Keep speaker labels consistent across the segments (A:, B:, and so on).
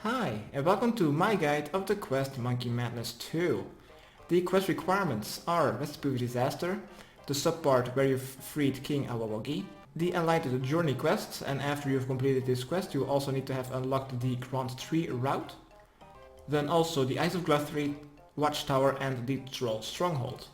A: Hi, and welcome to my guide of the quest Monkey Madness 2. The quest requirements are Recipe of Disaster, the subpart where you've freed King Awawagi, the Enlightened Journey quest, and after you've completed this quest you also need to have unlocked the Grand Tree route, then also the Eyes of Guthrie, Watchtower and the Troll Stronghold.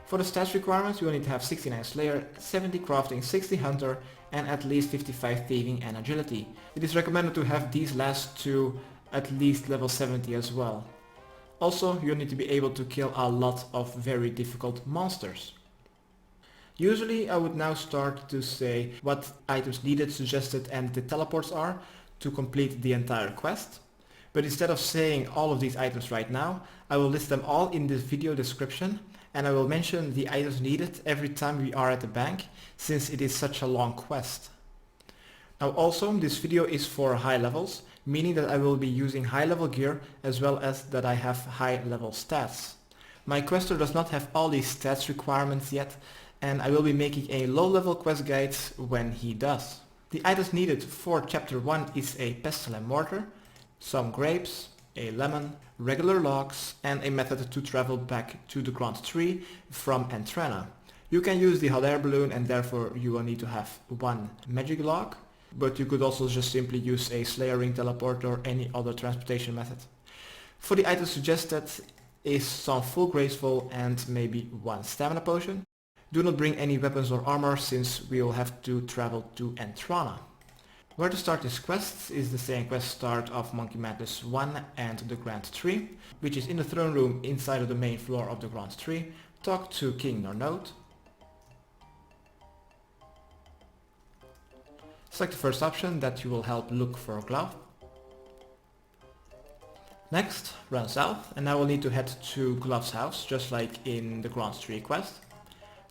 A: For the stats requirements you will need to have 69 Slayer, 70 Crafting, 60 Hunter and at least 55 Thieving and Agility. It is recommended to have these last two at least level 70 as well. Also, you need to be able to kill a lot of very difficult monsters. Usually I would now start to say what items needed, suggested and the teleports are to complete the entire quest. But instead of saying all of these items right now, I will list them all in the video description and I will mention the items needed every time we are at the bank, since it is such a long quest. Now also, this video is for high levels, meaning that I will be using high level gear as well as that I have high level stats. My quester does not have all these stats requirements yet, and I will be making a low level quest guide when he does. The items needed for chapter 1 is a pestle and mortar, some grapes, a lemon, regular logs and a method to travel back to the Grand Tree from Entrana. You can use the hot air balloon and therefore you will need to have one magic log, but you could also just simply use a Slayer Ring teleport or any other transportation method. For the items suggested is some full graceful and maybe one stamina potion. Do not bring any weapons or armor since we will have to travel to Entrana. Where to start this quest is the same quest start of Monkey Madness 1 and the Grand Tree, which is in the throne room inside of the main floor of the Grand Tree. Talk to King Nornote. Select the first option that you will help look for Glouph. Next, run south and now we'll need to head to Glouph's house, just like in the Grand Tree quest.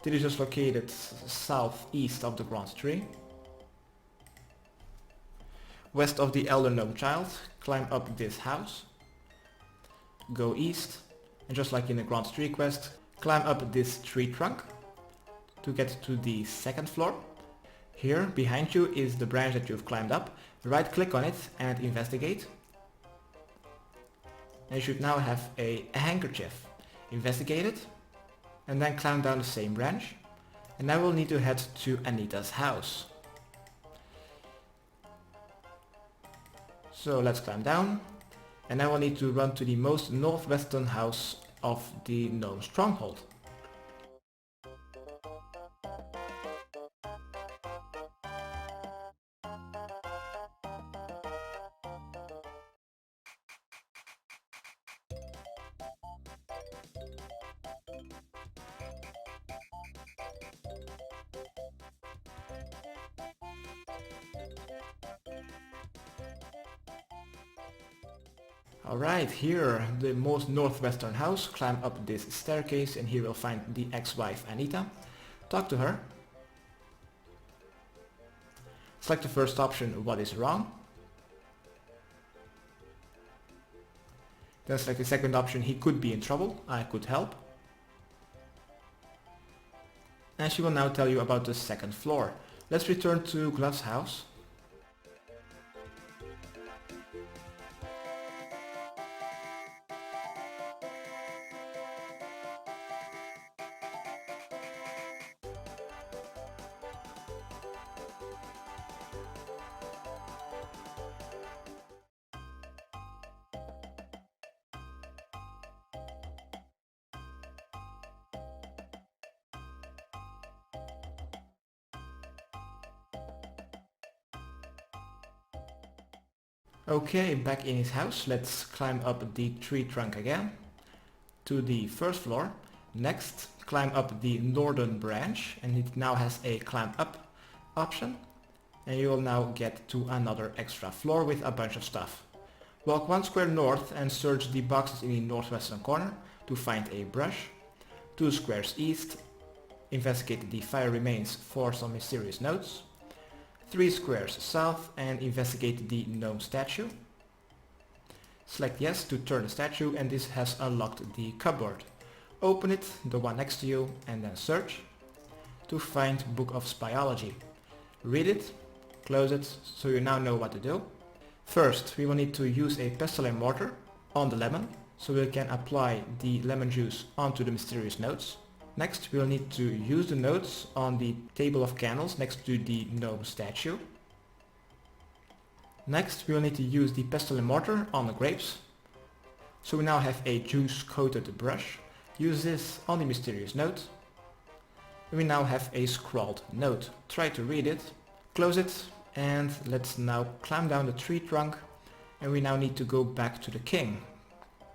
A: It is just located southeast of the Grand Tree. West of the Elder Gnome Child, climb up this house. Go east and just like in the Grand Tree quest, climb up this tree trunk to get to the second floor. Here, behind you is the branch that you've climbed up. Right click on it and investigate. And you should now have a handkerchief. Investigate it and then climb down the same branch. And now we'll need to head to Anita's house. So let's climb down. And now we'll need to run to the most northwestern house of the Gnome Stronghold. Alright, here, the most northwestern house, climb up this staircase and here we'll find the ex-wife Anita. Talk to her. Select the first option, what is wrong. Then select the second option, he could be in trouble, I could help. And she will now tell you about the second floor. Let's return to Glouph's house. Okay, back in his house, let's climb up the tree trunk again to the first floor. Next, climb up the northern branch and it now has a climb up option. And you will now get to another extra floor with a bunch of stuff. Walk 1 square north and search the boxes in the northwestern corner to find a brush. 2 squares east, investigate the fire remains for some mysterious notes. 3 squares south and investigate the gnome statue. Select yes to turn the statue and this has unlocked the cupboard. Open it, the one next to you, and then search to find Book of Spyology. Read it, close it, so you now know what to do. First, we will need to use a pestle and mortar on the lemon, so we can apply the lemon juice onto the mysterious notes. Next, we will need to use the notes on the table of candles next to the gnome statue. Next, we will need to use the pestle and mortar on the grapes. So we now have a juice coated brush. Use this on the mysterious note. And we now have a scrawled note. Try to read it, close it, and let's now climb down the tree trunk. And we now need to go back to the king.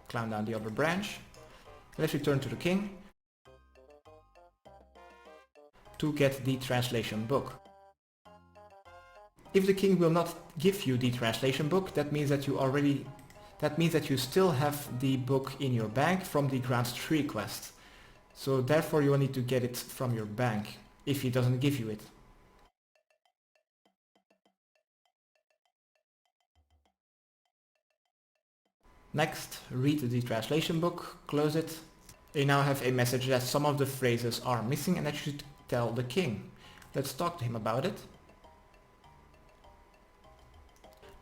A: Climb down the other branch. Let's return to the king to get the translation book. If the king will not give you the translation book, that means that you still have the book in your bank from the Grant 3 quest. So therefore you will need to get it from your bank if he doesn't give you it. Next, read the translation book, close it. You now have a message that some of the phrases are missing and that you should tell the king. Let's talk to him about it.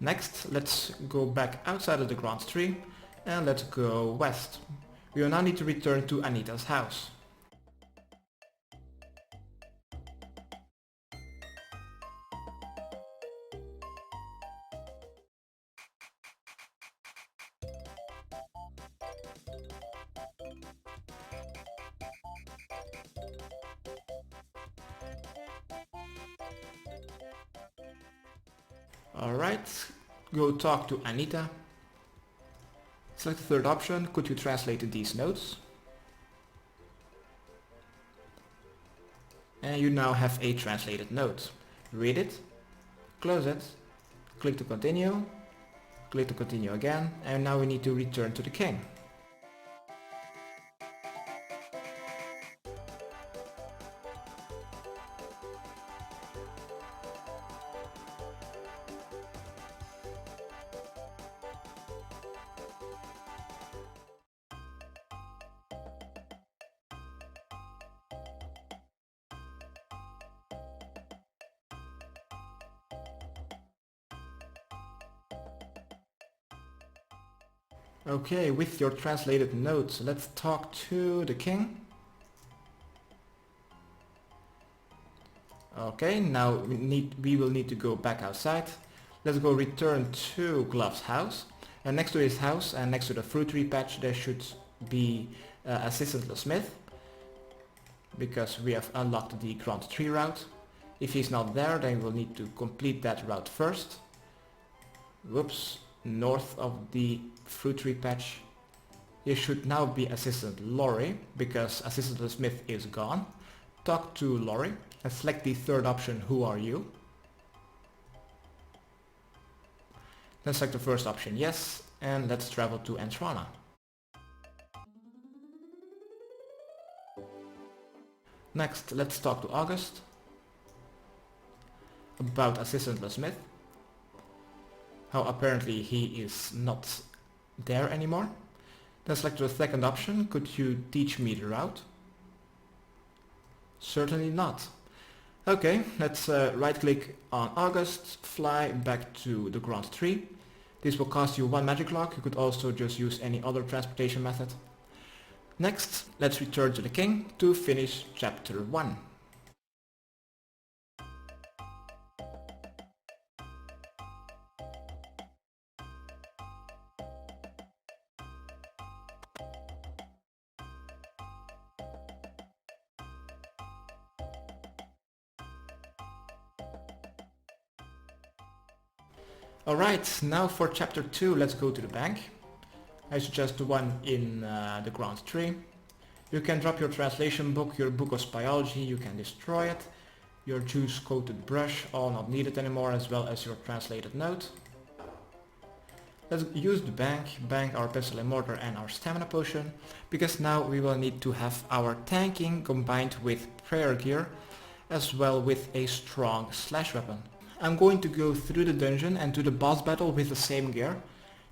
A: Next, let's go back outside of the Grant tree and let's go west. We will now need to return to Anita's house. Alright, go talk to Anita. Select the third option, could you translate these notes? And you now have a translated note. Read it, close it, click to continue again, and now we need to return to the king. Okay, with your translated notes, let's talk to the king. Okay, now we will need to go back outside. Let's go return to Glouph's house. And next to his house and next to the fruit tree patch there should be Assistant the Smith, because we have unlocked the Grant 3 route. If he's not there, then we'll need to complete that route first. Whoops. North of the fruit tree patch. Here should now be Assistant Laurie, because Assistant the Smith is gone. Talk to Laurie and select the third option, who are you? Then select the first option, yes, and let's travel to Entrana. Next, let's talk to August about Assistant the Smith. How apparently he is not there anymore. Then select the second option, could you teach me the route? Certainly not. Okay, let's right click on August, fly back to the Grant 3. This will cost you 1 magic log, you could also just use any other transportation method. Next, let's return to the king to finish chapter 1. Alright, now for chapter 2, let's go to the bank. I suggest the one in the Grant tree. You can drop your translation book, your book of biology, you can destroy it. Your juice coated brush, all not needed anymore, as well as your translated note. Let's use the bank our pestle and mortar and our stamina potion, because now we will need to have our tanking combined with prayer gear, as well with a strong slash weapon. I'm going to go through the dungeon and do the boss battle with the same gear.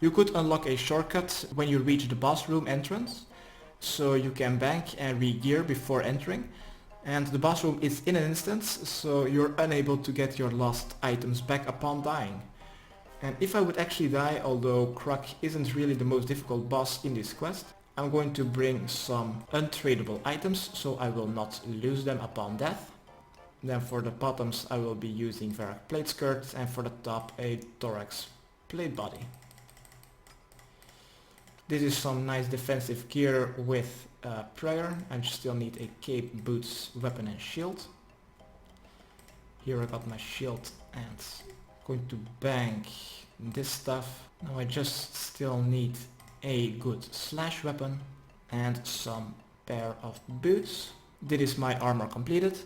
A: You could unlock a shortcut when you reach the boss room entrance, so you can bank and re-gear before entering. And the boss room is in an instance, so you're unable to get your lost items back upon dying. And if I would actually die, although Kruk isn't really the most difficult boss in this quest, I'm going to bring some untradeable items so I will not lose them upon death. Then for the bottoms I will be using Varrock plate skirts, and for the top a thorax plate body. This is some nice defensive gear with prayer. I still need a cape, boots, weapon and shield. Here I got my shield and going to bank this stuff. Now I just still need a good slash weapon and some pair of boots. This is my armor completed.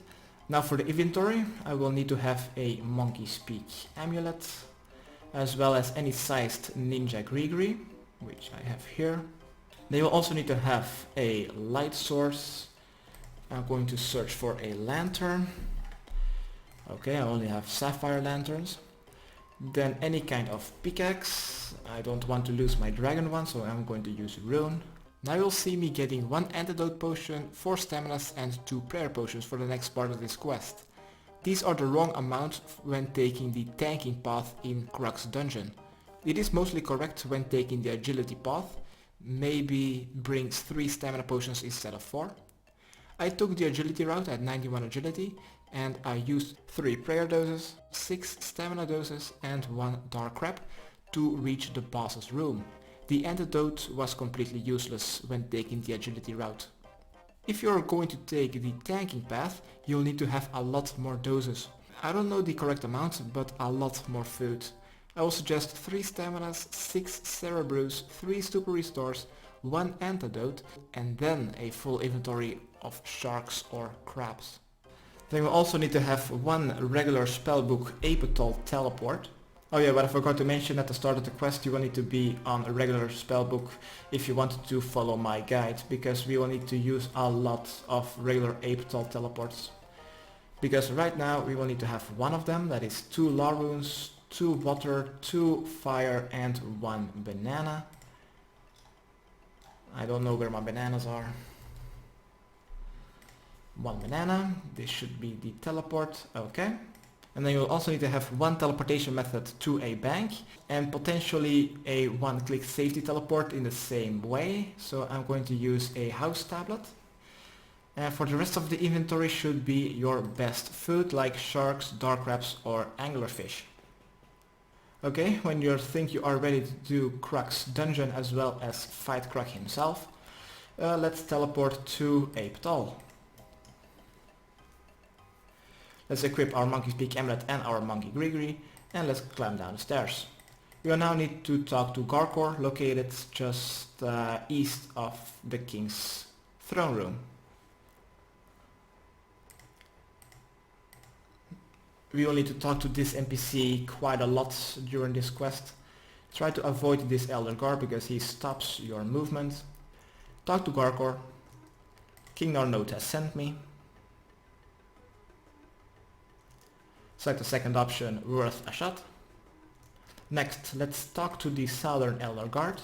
A: Now for the inventory I will need to have a monkey speak amulet, as well as any sized ninja greegree, which I have here. They will also need to have a light source. I'm going to search for a lantern. Okay, I only have sapphire lanterns. Then any kind of pickaxe. I don't want to lose my dragon one, so I'm going to use rune. Now you'll see me getting 1 antidote potion, 4 staminas and 2 prayer potions for the next part of this quest. These are the wrong amount when taking the tanking path in Kruk's dungeon. It is mostly correct when taking the agility path, maybe brings 3 stamina potions instead of 4. I took the agility route at 91 agility and I used 3 prayer doses, 6 stamina doses and 1 dark crab to reach the boss's room. The antidote was completely useless when taking the agility route. If you're going to take the tanking path, you'll need to have a lot more doses. I don't know the correct amount, but a lot more food. I will suggest 3 staminas, 6 sara brews, 3 super restores, 1 antidote and then a full inventory of sharks or crabs. Then we'll also need to have 1 regular spellbook Ape Atoll teleport. Oh yeah, but I forgot to mention at the start of the quest you will need to be on a regular spellbook if you want to follow my guide, because we will need to use a lot of regular Ape Atoll teleports. Because right now we will need to have 1 of them, that is 2 law runes, 2 water, 2 fire and 1 banana. I don't know where my bananas are. 1 banana, this should be the teleport, okay. And then you'll also need to have 1 teleportation method to a bank and potentially a 1-click safety teleport in the same way. So I'm going to use a house tablet. And for the rest of the inventory should be your best food like sharks, dark crabs or anglerfish. Okay, when you think you are ready to do Kruk's dungeon as well as fight Kruk himself, let's teleport to Ape Atoll. Let's equip our monkey speak amulet and our monkey greegree and let's climb down the stairs. We will now need to talk to Garkor, located just east of the king's throne room. We will need to talk to this NPC quite a lot during this quest. Try to avoid this elder guard because he stops your movement. Talk to Garkor. King Narnote has sent me. Select the second option, worth a shot. Next, let's talk to the Southern Elder Guard.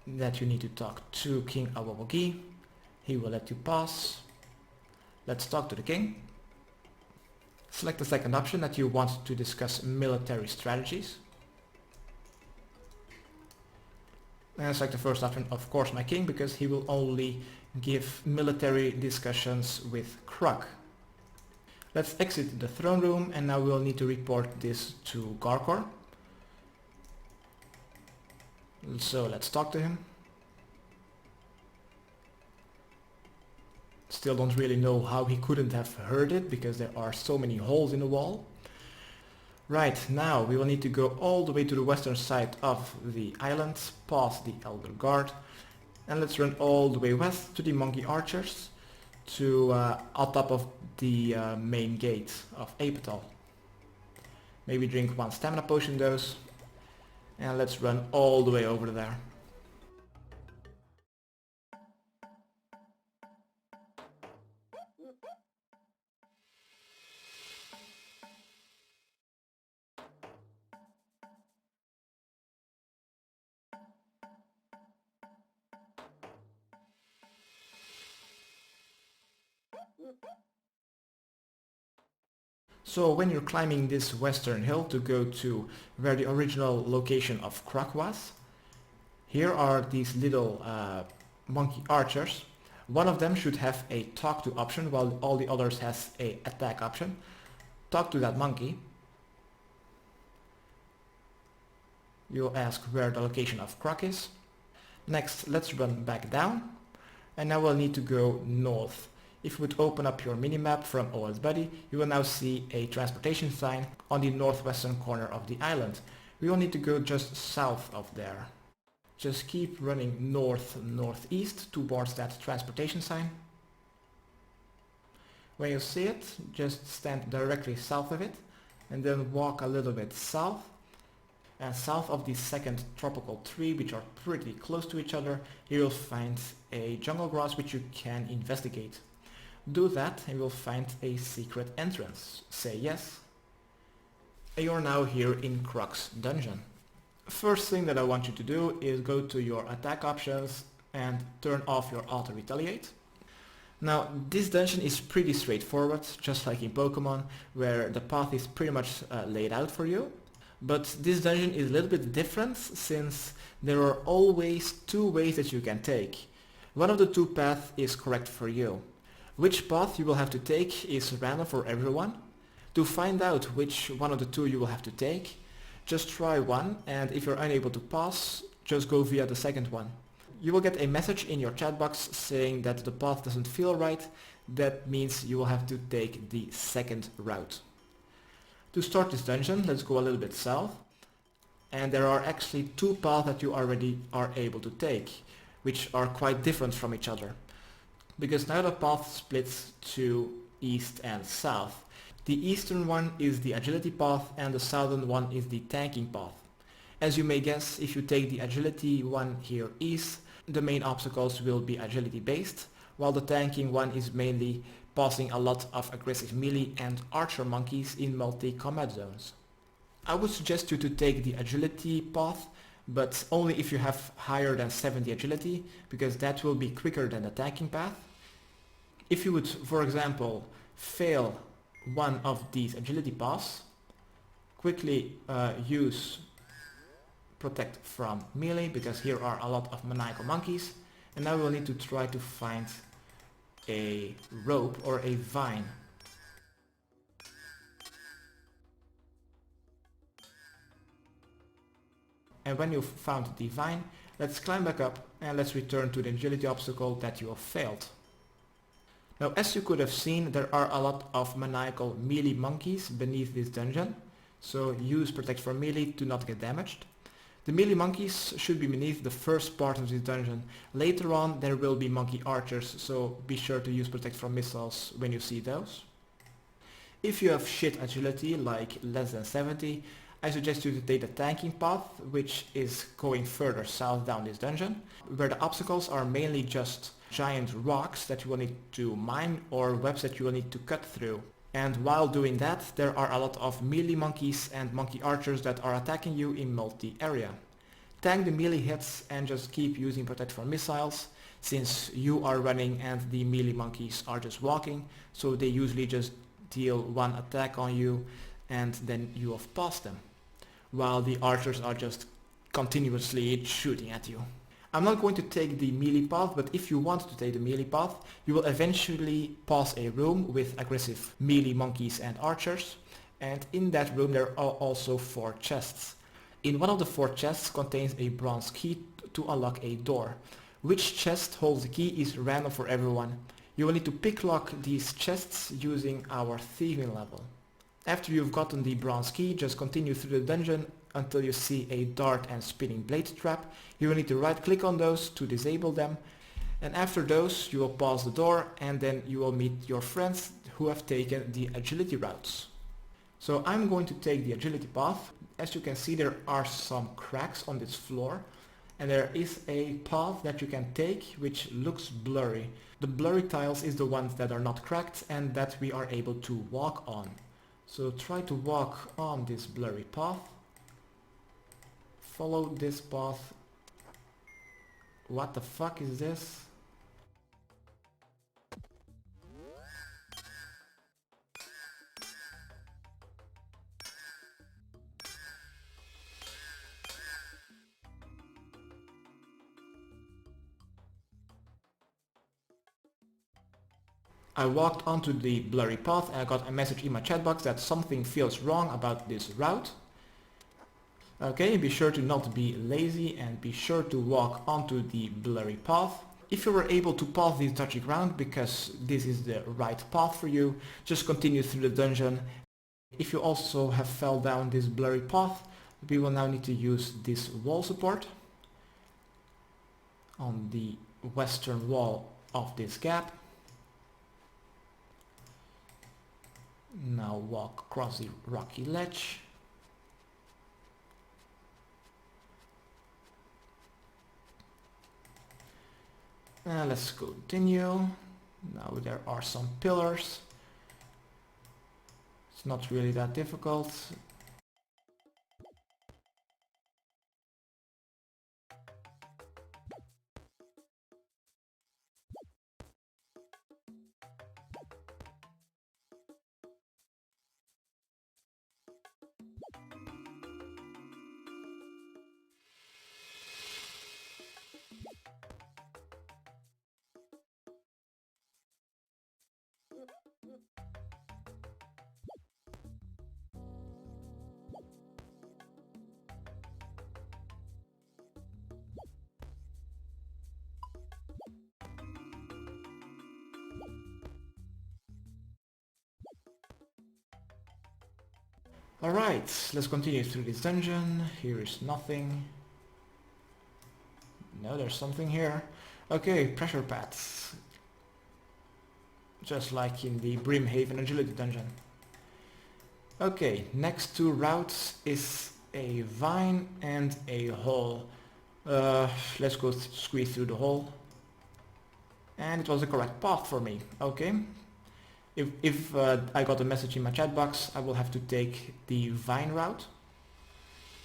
A: That you need to talk to King Awawagi. He will let you pass. Let's talk to the king. Select the second option that you want to discuss military strategies. And select the first option, of course, my king, because he will only give military discussions with Kruk. Let's exit the throne room and now we'll need to report this to Garkor. So let's talk to him. Still don't really know how he couldn't have heard it because there are so many holes in the wall. Right, now we will need to go all the way to the western side of the island, past the Elder Guard, and let's run all the way west to the monkey archers, to on top of the main gate of Ape Atoll. Maybe drink 1 stamina potion dose and let's run all the way over there. So when you're climbing this western hill to go to where the original location of Kruk was, here are these little monkey archers. One of them should have a talk to option while all the others has a attack option. Talk to that monkey. You'll ask where the location of Kruk is. Next, let's run back down. And now we'll need to go north. If you would open up your minimap from OSBuddy, you will now see a transportation sign on the northwestern corner of the island. We will need to go just south of there. Just keep running northeast towards that transportation sign. When you see it, just stand directly south of it and then walk a little bit south. And south of the second tropical tree, which are pretty close to each other, you'll find a jungle grass which you can investigate. Do that and you'll find a secret entrance. Say yes. And you're now here in Kruk's dungeon. First thing that I want you to do is go to your attack options and turn off your auto retaliate. Now this dungeon is pretty straightforward, just like in Pokemon, where the path is pretty much laid out for you. But this dungeon is a little bit different since there are always two ways that you can take. One of the two paths is correct for you. Which path you will have to take is random for everyone. To find out which one of the two you will have to take, just try one, and if you're unable to pass, just go via the second one. You will get a message in your chat box saying that the path doesn't feel right. That means you will have to take the second route. To start this dungeon, let's go a little bit south. And there are actually two paths that you already are able to take, which are quite different from each other. Because now the path splits to east and south. The eastern one is the agility path and the southern one is the tanking path. As you may guess, if you take the agility one here east, the main obstacles will be agility based, while the tanking one is mainly passing a lot of aggressive melee and archer monkeys in multi-combat zones. I would suggest you to take the agility path, but only if you have higher than 70 agility, because that will be quicker than the tanking path. If you would, for example, fail one of these agility paths, quickly use protect from melee, because here are a lot of maniacal monkeys, and now we'll need to try to find a rope or a vine. And when you've found the vine, let's climb back up and let's return to the agility obstacle that you have failed. Now, as you could have seen, there are a lot of maniacal melee monkeys beneath this dungeon, so use protect from melee to not get damaged. The melee monkeys should be beneath the first part of this dungeon. Later on there will be monkey archers, so be sure to use protect from missiles when you see those. If you have shit agility, like less than 70, I suggest you to take the tanking path, which is going further south down this dungeon, where the obstacles are mainly just giant rocks that you will need to mine or webs that you will need to cut through. And while doing that, there are a lot of melee monkeys and monkey archers that are attacking you in multi-area. Tank the melee hits and just keep using protect from missiles, since you are running and the melee monkeys are just walking, so they usually just deal one attack on you and then you have passed them, while the archers are just continuously shooting at you. I'm not going to take the melee path, but if you want to take the melee path, you will eventually pass a room with aggressive melee monkeys and archers, and in that room there are also 4 chests. In one of the 4 chests contains a bronze key to unlock a door. Which chest holds the key is random for everyone. You will need to picklock these chests using our thieving level. After you've gotten the bronze key, just continue through the dungeon until you see a dart and spinning blade trap. You will need to right click on those to disable them, and after those you will pass the door and then you will meet your friends who have taken the agility routes. So I'm going to take the agility path. As you can see, there are some cracks on this floor and there is a path that you can take which looks blurry. The blurry tiles is the ones that are not cracked and that we are able to walk on. So try to walk on this blurry path. Follow this path. What the fuck is this? I walked onto the blurry path and I got a message in my chat box that something feels wrong about this route. Okay, be sure to not be lazy and be sure to walk onto the blurry path. If you were able to pass this dodgy ground because this is the right path for you, just continue through the dungeon. If you also have fell down this blurry path, we will now need to use this wall support on the western wall of this gap. Now walk across the rocky ledge. Let's continue. Now there are some pillars. It's not really that difficult. Alright, let's continue through this dungeon. Here is nothing. No, there's something here. Okay, pressure pads. Just like in the Brimhaven Agility dungeon. Okay, next two routes is a vine and a hole. Let's go squeeze through the hole. And it was the correct path for me. Okay. If I got a message in my chat box, I will have to take the vine route.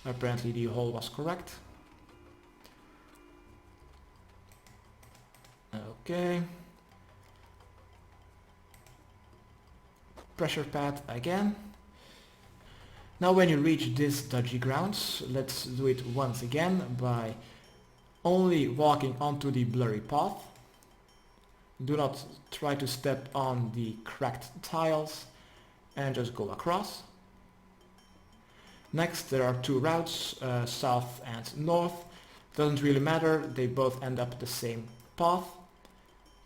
A: Apparently the hole was correct. Okay. Pressure pad again. Now when you reach this dodgy grounds, let's do it once again by only walking onto the blurry path. Do not try to step on the cracked tiles and just go across. Next there are two routes, south and north. Doesn't really matter, they both end up the same path.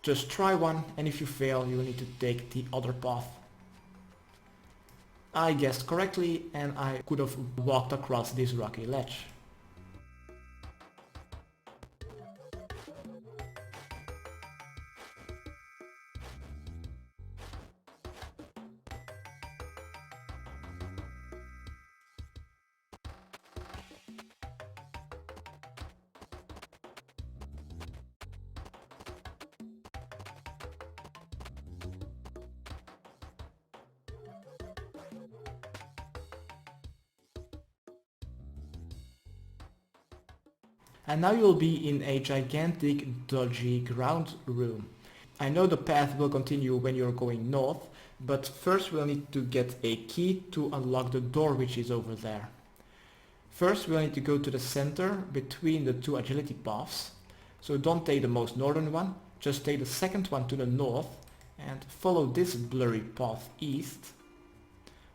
A: Just try one, and if you fail you will need to take the other path. I guessed correctly and I could have walked across this rocky ledge. And now you'll be in a gigantic dodgy ground room. I know the path will continue when you're going north, but first we'll need to get a key to unlock the door which is over there. First we'll need to go to the center between the two agility paths. So don't take the most northern one, just take the second one to the north and follow this blurry path east.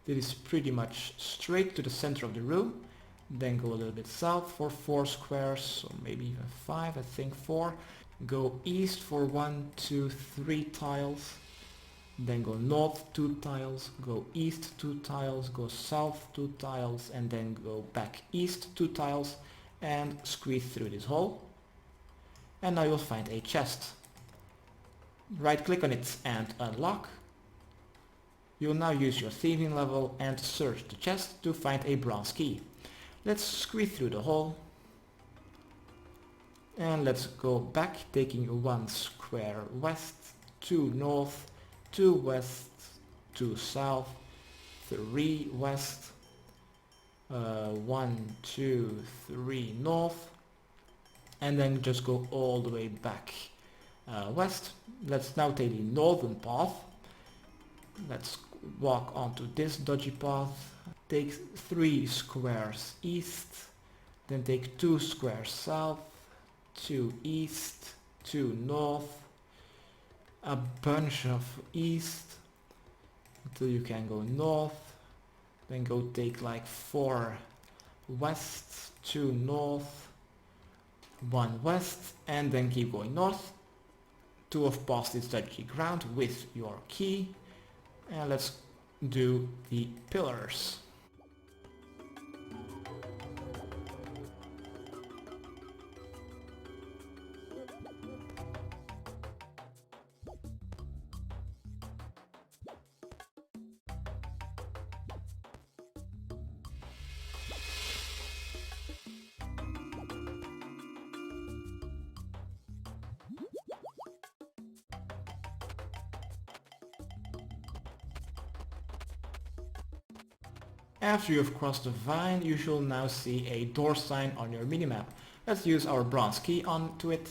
A: This is pretty much straight to the center of the room. Then go a little bit south for 4 squares, or maybe even 5, I think 4. Go east for 1, 2, 3 tiles. Then go north 2 tiles, go east 2 tiles, go south 2 tiles, and then go back east 2 tiles and squeeze through this hole. And now you'll find a chest. Right click on it and unlock. You'll now use your thieving level and search the chest to find a bronze key. Let's squeeze through the hole and let's go back, taking 1 square west, 2 north, 2 west, 2 south, 3 west, 1, 2, 3 north, and then just go all the way back west. Let's now take the northern path. Let's walk onto this dodgy path. Take 3 squares east, then take 2 squares south, 2 east, 2 north, a bunch of east until you can go north, then go take like 4 west, 2 north, 1 west, and then keep going north to have passed this dodgy ground with your key. And let's do the pillars. After you have crossed the vine, you shall now see a door sign on your minimap. Let's use our bronze key onto it.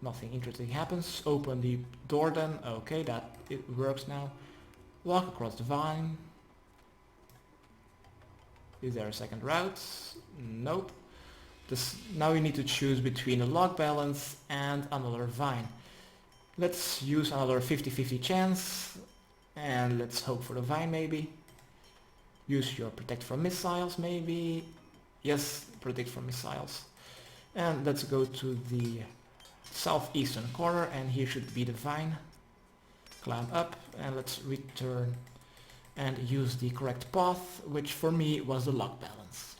A: Nothing interesting happens. Open the door then. Okay, that it works now. Walk across the vine. Is there a second route? Nope. Now you need to choose between a log balance and another vine. Let's use another 50-50 chance and let's hope for the vine maybe. Use your protect from missiles maybe. Yes, protect from missiles. And let's go to the southeastern corner and here should be the vine. Climb up and let's return and use the correct path, which for me was the log balance.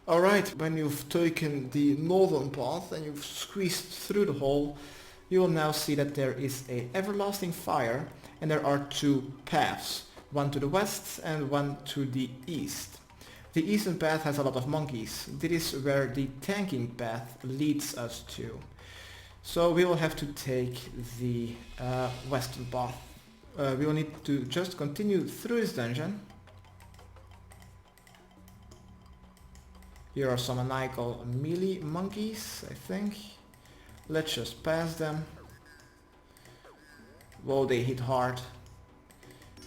A: Alright, when you've taken the northern path and you've squeezed through the hole, you will now see that there is a everlasting fire and there are two paths, one to the west and one to the east. The eastern path has a lot of monkeys. This is where the tanking path leads us to. So we will have to take the western path. We will need to just continue through this dungeon. Here are some maniacal melee monkeys, I think. Let's just pass them. Whoa, they hit hard.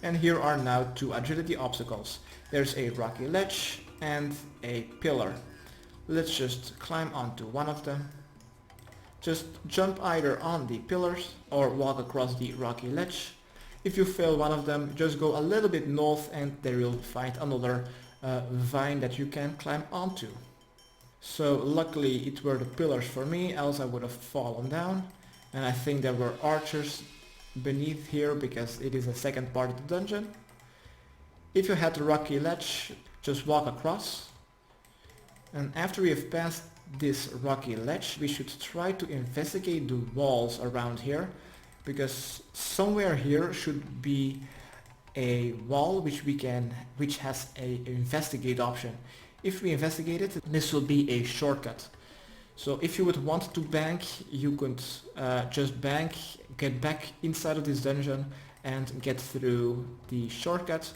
A: And here are now two agility obstacles. There's a rocky ledge and a pillar. Let's just climb onto one of them. Just jump either on the pillars or walk across the rocky ledge. If you fail one of them, just go a little bit north and there you'll find another vine that you can climb onto. So luckily it were the pillars for me, else I would have fallen down. And I think there were archers beneath here because it is the second part of the dungeon. If you had the rocky ledge, just walk across. And after we have passed this rocky ledge, we should try to investigate the walls around here, because somewhere here should be a wall which has a investigate option. If we investigate it, this will be a shortcut. So if you would want to bank, you could just bank, get back inside of this dungeon and get through the shortcut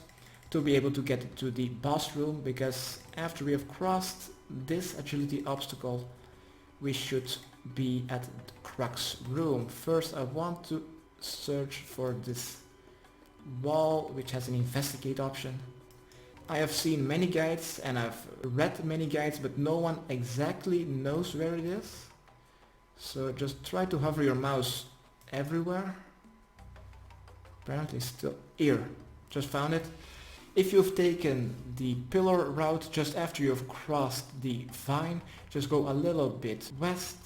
A: to be able to get to the boss room, because after we have crossed this agility obstacle, we should be at Kruk's room. First I want to search for this wall which has an investigate option. I have seen many guides and I've read many guides, but no one exactly knows where it is. So just try to hover your mouse everywhere. Apparently still here. Just found it. If you've taken the pillar route just after you've crossed the vine, just go a little bit west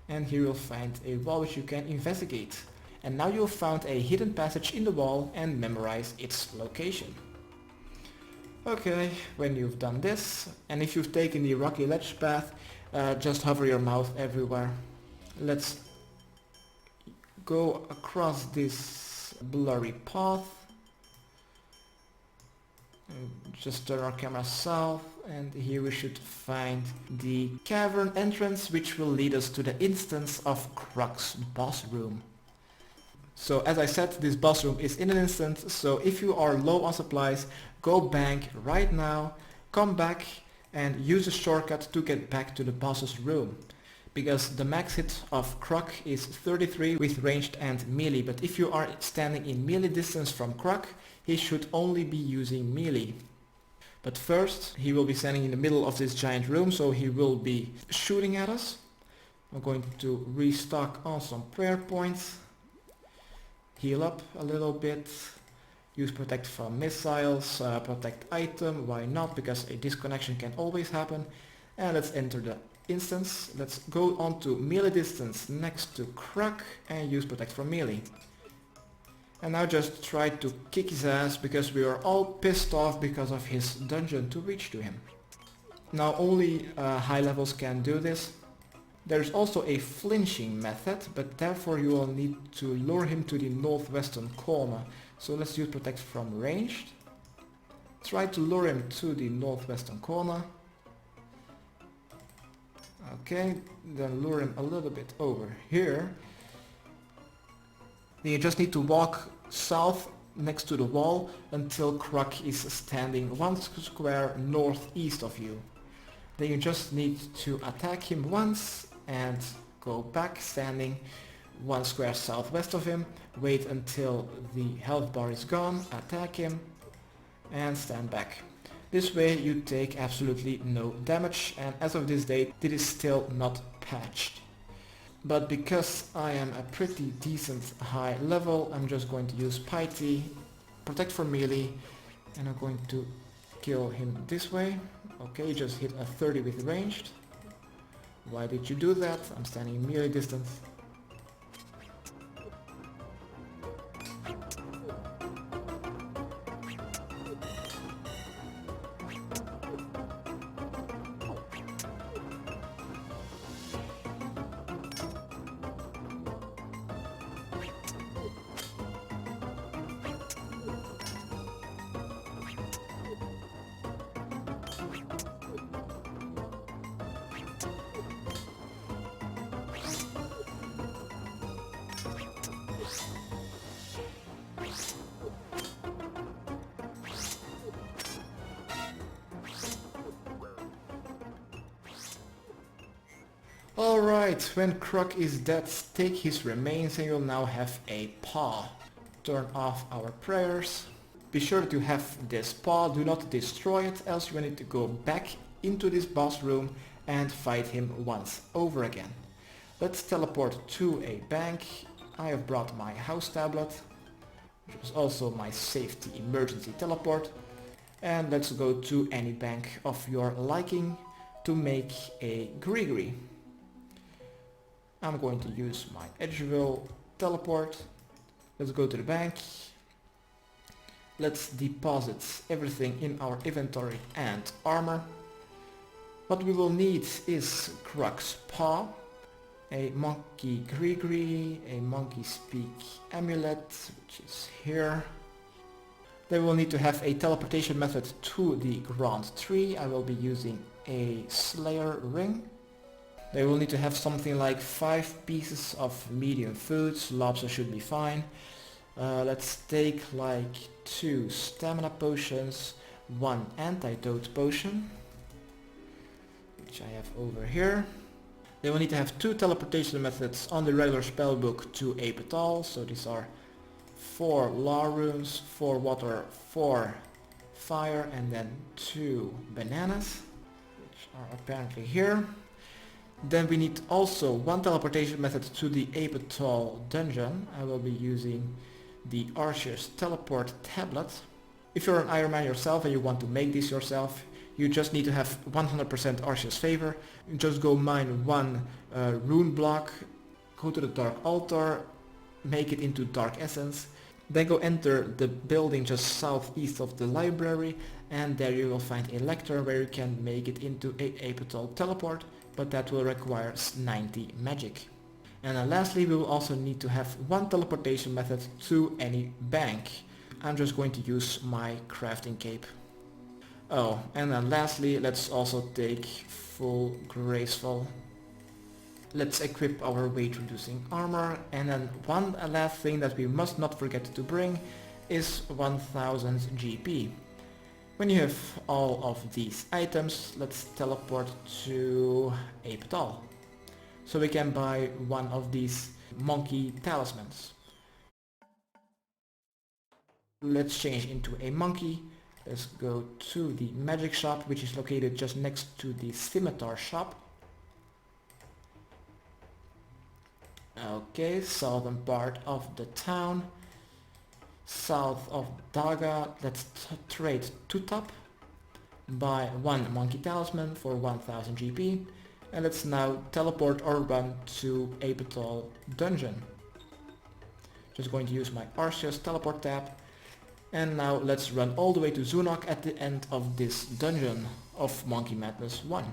A: and here you'll find a wall which you can investigate. And now you've found a hidden passage in the wall and memorize its location. Okay, when you've done this, and if you've taken the rocky ledge path, just hover your mouse everywhere. Let's go across this blurry path. Just turn our camera south and here we should find the cavern entrance, which will lead us to the instance of Kruk's boss room. So as I said, this boss room is in an instant, so if you are low on supplies, go bank right now, come back and use a shortcut to get back to the boss's room. Because the max hit of Kruk is 33 with ranged and melee, but if you are standing in melee distance from Kruk, he should only be using melee. But first, he will be standing in the middle of this giant room, so he will be shooting at us. I'm going to restock on some prayer points. Heal up a little bit. Use protect from missiles, protect item, why not, because a disconnection can always happen. And let's enter the instance. Let's go on to melee distance next to Kruk and use protect from melee. And now just try to kick his ass, because we are all pissed off because of his dungeon to reach to him. Now only high levels can do this. There's also a flinching method, but therefore you will need to lure him to the northwestern corner. So let's use protect from ranged. Try to lure him to the northwestern corner. Okay, then lure him a little bit over here. Then you just need to walk south next to the wall until Kruk is standing 1 square northeast of you. Then you just need to attack him once and go back, standing 1 square southwest of him. Wait until the health bar is gone, attack him and stand back. This way you take absolutely no damage, and as of this date it is still not patched. But because I am a pretty decent high level, I'm just going to use Piety, protect from melee, and I'm going to kill him this way. Okay, just hit a 30 with ranged. Why did you do that? I'm standing in melee distance. Alright, when Kruk is dead, take his remains and you'll now have a paw. Turn off our prayers. Be sure to have this paw, do not destroy it, else you will need to go back into this boss room and fight him once over again. Let's teleport to a bank. I have brought my house tablet, which is also my safety emergency teleport. And let's go to any bank of your liking to make a greegree. I'm going to use my agil teleport. Let's go to the bank. Let's deposit everything in our inventory and armor. What we will need is Kruk's paw, a monkey greegree, a monkey speak amulet, which is here. They will need to have a teleportation method to the Grand Tree. I will be using a Slayer ring. They will need to have something like 5 pieces of medium food. Lobster should be fine. Let's take like 2 stamina potions, 1 antidote potion, which I have over here. They will need to have 2 teleportation methods on the regular spellbook to Ape Atoll. So these are 4 law runes, 4 water, 4 fire, and then 2 bananas, which are apparently here. Then we need also 1 teleportation method to the Ape Atoll dungeon. I will be using the arceuus teleport tablet. If you're an Iron Man yourself and you want to make this yourself, you just need to have 100% arceuus favor. You just go mine 1 rune block, go to the dark altar, make it into dark essence, then go enter the building just southeast of the library, and there you will find a lectern where you can make it into a Ape Atoll teleport, but that will require 90 magic. And then lastly, we will also need to have 1 teleportation method to any bank. I'm just going to use my crafting cape. Oh, and then lastly, let's also take full graceful. Let's equip our weight reducing armor, and then one last thing that we must not forget to bring is 1000 GP. When you have all of these items, let's teleport to Ape Atoll, so we can buy one of these monkey talismans. Let's change into a monkey. Let's go to the magic shop, which is located just next to the scimitar shop. Okay, southern part of the town. South of Daga, let's trade 2 top. Buy 1 monkey talisman for 1000 GP. And let's now teleport or run to Ape Atoll dungeon. Just going to use my arceuus teleport tab. And now let's run all the way to Zunok at the end of this dungeon of Monkey Madness 1.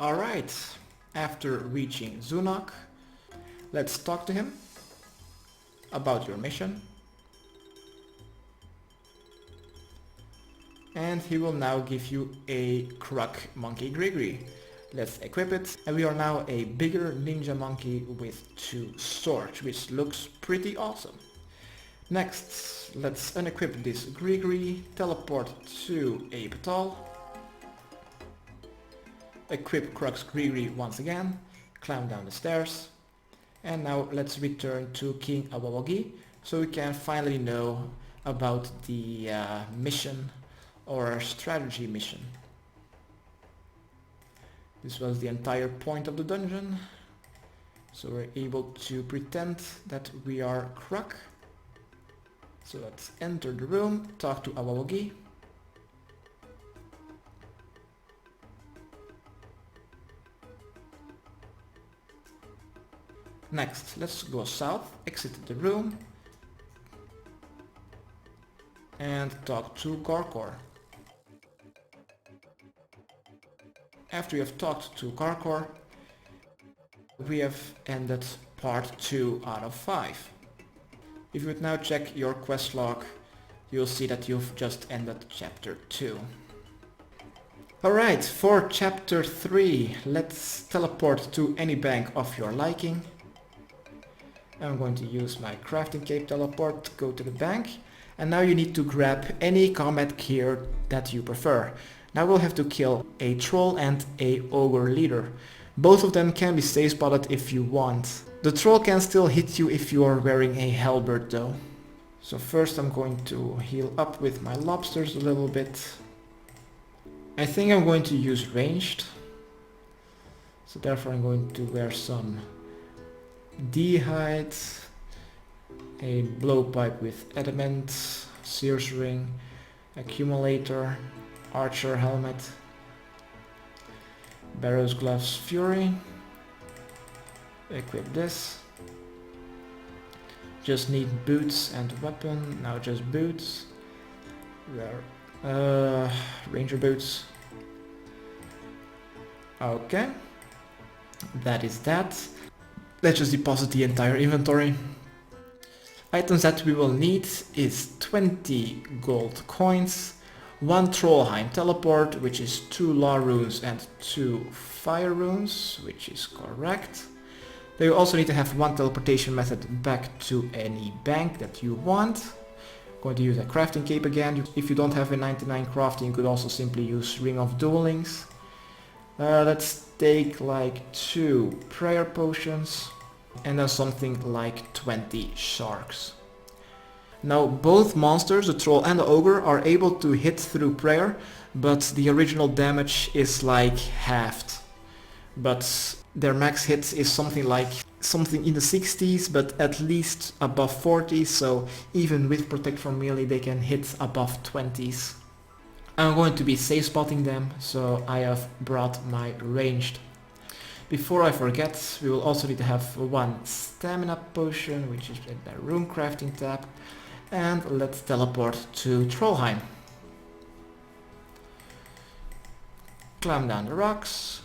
A: Alright, after reaching Zunok, let's talk to him about your mission. And he will now give you a Kruk monkey greegree. Let's equip it, and we are now a bigger ninja monkey with 2 swords, which looks pretty awesome. Next, let's unequip this greegree, teleport to Ape Atoll, equip Kruk's greegree once again, climb down the stairs, and now let's return to King Awawagi so we can finally know about the mission or strategy mission. This was the entire point of the dungeon, so we're able to pretend that we are Kruk. So let's enter the room, talk to Awawagi. Next, let's go south, exit the room, and talk to Karkor. After you have talked to Karkor, we have ended part 2 out of 5. If you would now check your quest log, you'll see that you've just ended chapter 2. Alright, for chapter 3, let's teleport to any bank of your liking. I'm going to use my crafting cape teleport, go to the bank, and now you need to grab any combat gear that you prefer. Now we'll have to kill a troll and a ogre leader. Both of them can be safe spotted if you want. The troll can still hit you if you are wearing a halberd though. So first I'm going to heal up with my lobsters a little bit. I think I'm going to use ranged. So therefore I'm going to wear some D-hide, a blowpipe with adamant, sears ring, accumulator, archer helmet, Barrow's gloves fury, equip this, just need boots and weapon, now just boots, where ranger boots, okay, that is that. Let's just deposit the entire inventory. Items that we will need is 20 gold coins, 1 Trollheim teleport, which is 2 law runes and 2 fire runes, which is correct. Then you also need to have 1 teleportation method back to any bank that you want. Going to use a crafting cape again. If you don't have a 99 crafting, you could also simply use Ring of Duelings. Let's take like 2 prayer potions and then something like 20 sharks. Now both monsters, the troll and the ogre, are able to hit through prayer, but the original damage is like halved. But their max hits is something in the 60s, but at least above 40, so even with protect from melee they can hit above 20s. I'm going to be safe spotting them, so I have brought my ranged. Before I forget, we will also need to have 1 stamina potion, which is in the rune crafting tab. And let's teleport to Trollheim. Climb down the rocks.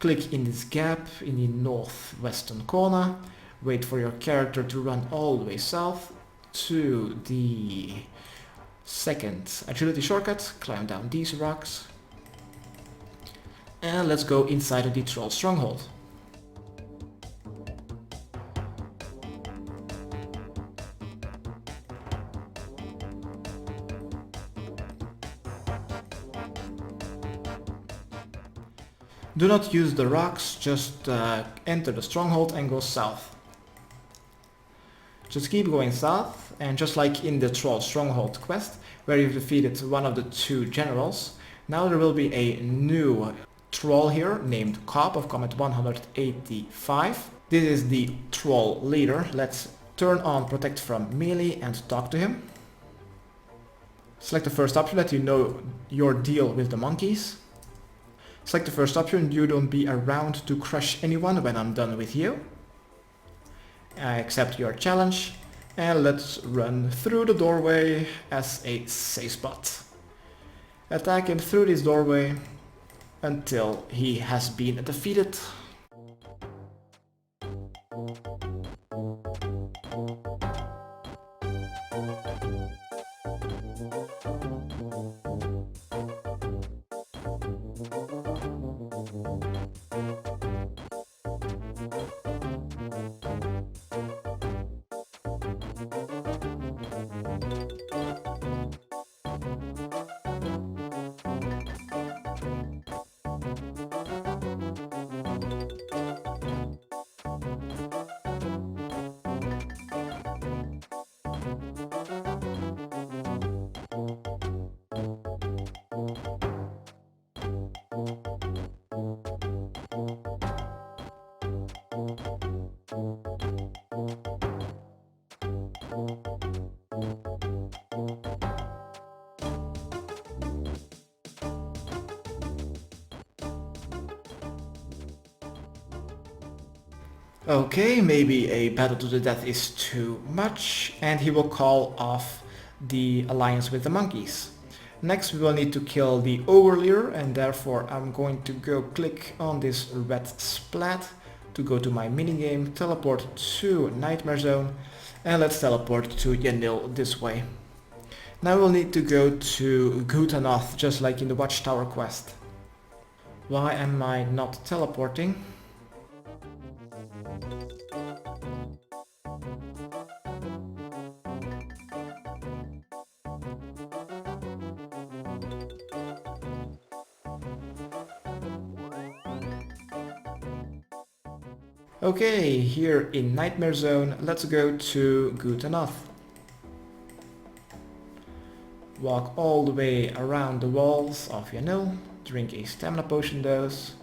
A: Click in this gap in the northwestern corner. Wait for your character to run all the way south to the second agility shortcut. Climb down these rocks. And let's go inside the troll stronghold. Do not use the rocks, just enter the stronghold and go south. Just keep going south, and just like in the Troll Stronghold quest, where you've defeated one of the 2 generals, now there will be a new troll here named Cobb of Comet 185. This is the troll leader. Let's turn on Protect from Melee and talk to him. Select the first option, that you know your deal with the monkeys. Select the first option, you don't be around to crush anyone when I'm done with you. I accept your challenge, and let's run through the doorway as a safe spot. Attack him through this doorway, until he has been defeated. Okay, maybe a battle to the death is too much, and he will call off the alliance with the monkeys. Next we will need to kill the overleader, and therefore I'm going to go click on this red splat to go to my minigame, teleport to Nightmare Zone, and let's teleport to Yanil this way. Now we'll need to go to Gutanoth, just like in the Watchtower quest. Why am I not teleporting? Okay, here in Nightmare Zone, let's go to Gutanoth. Walk all the way around the walls of Yanil, drink a stamina potion dose.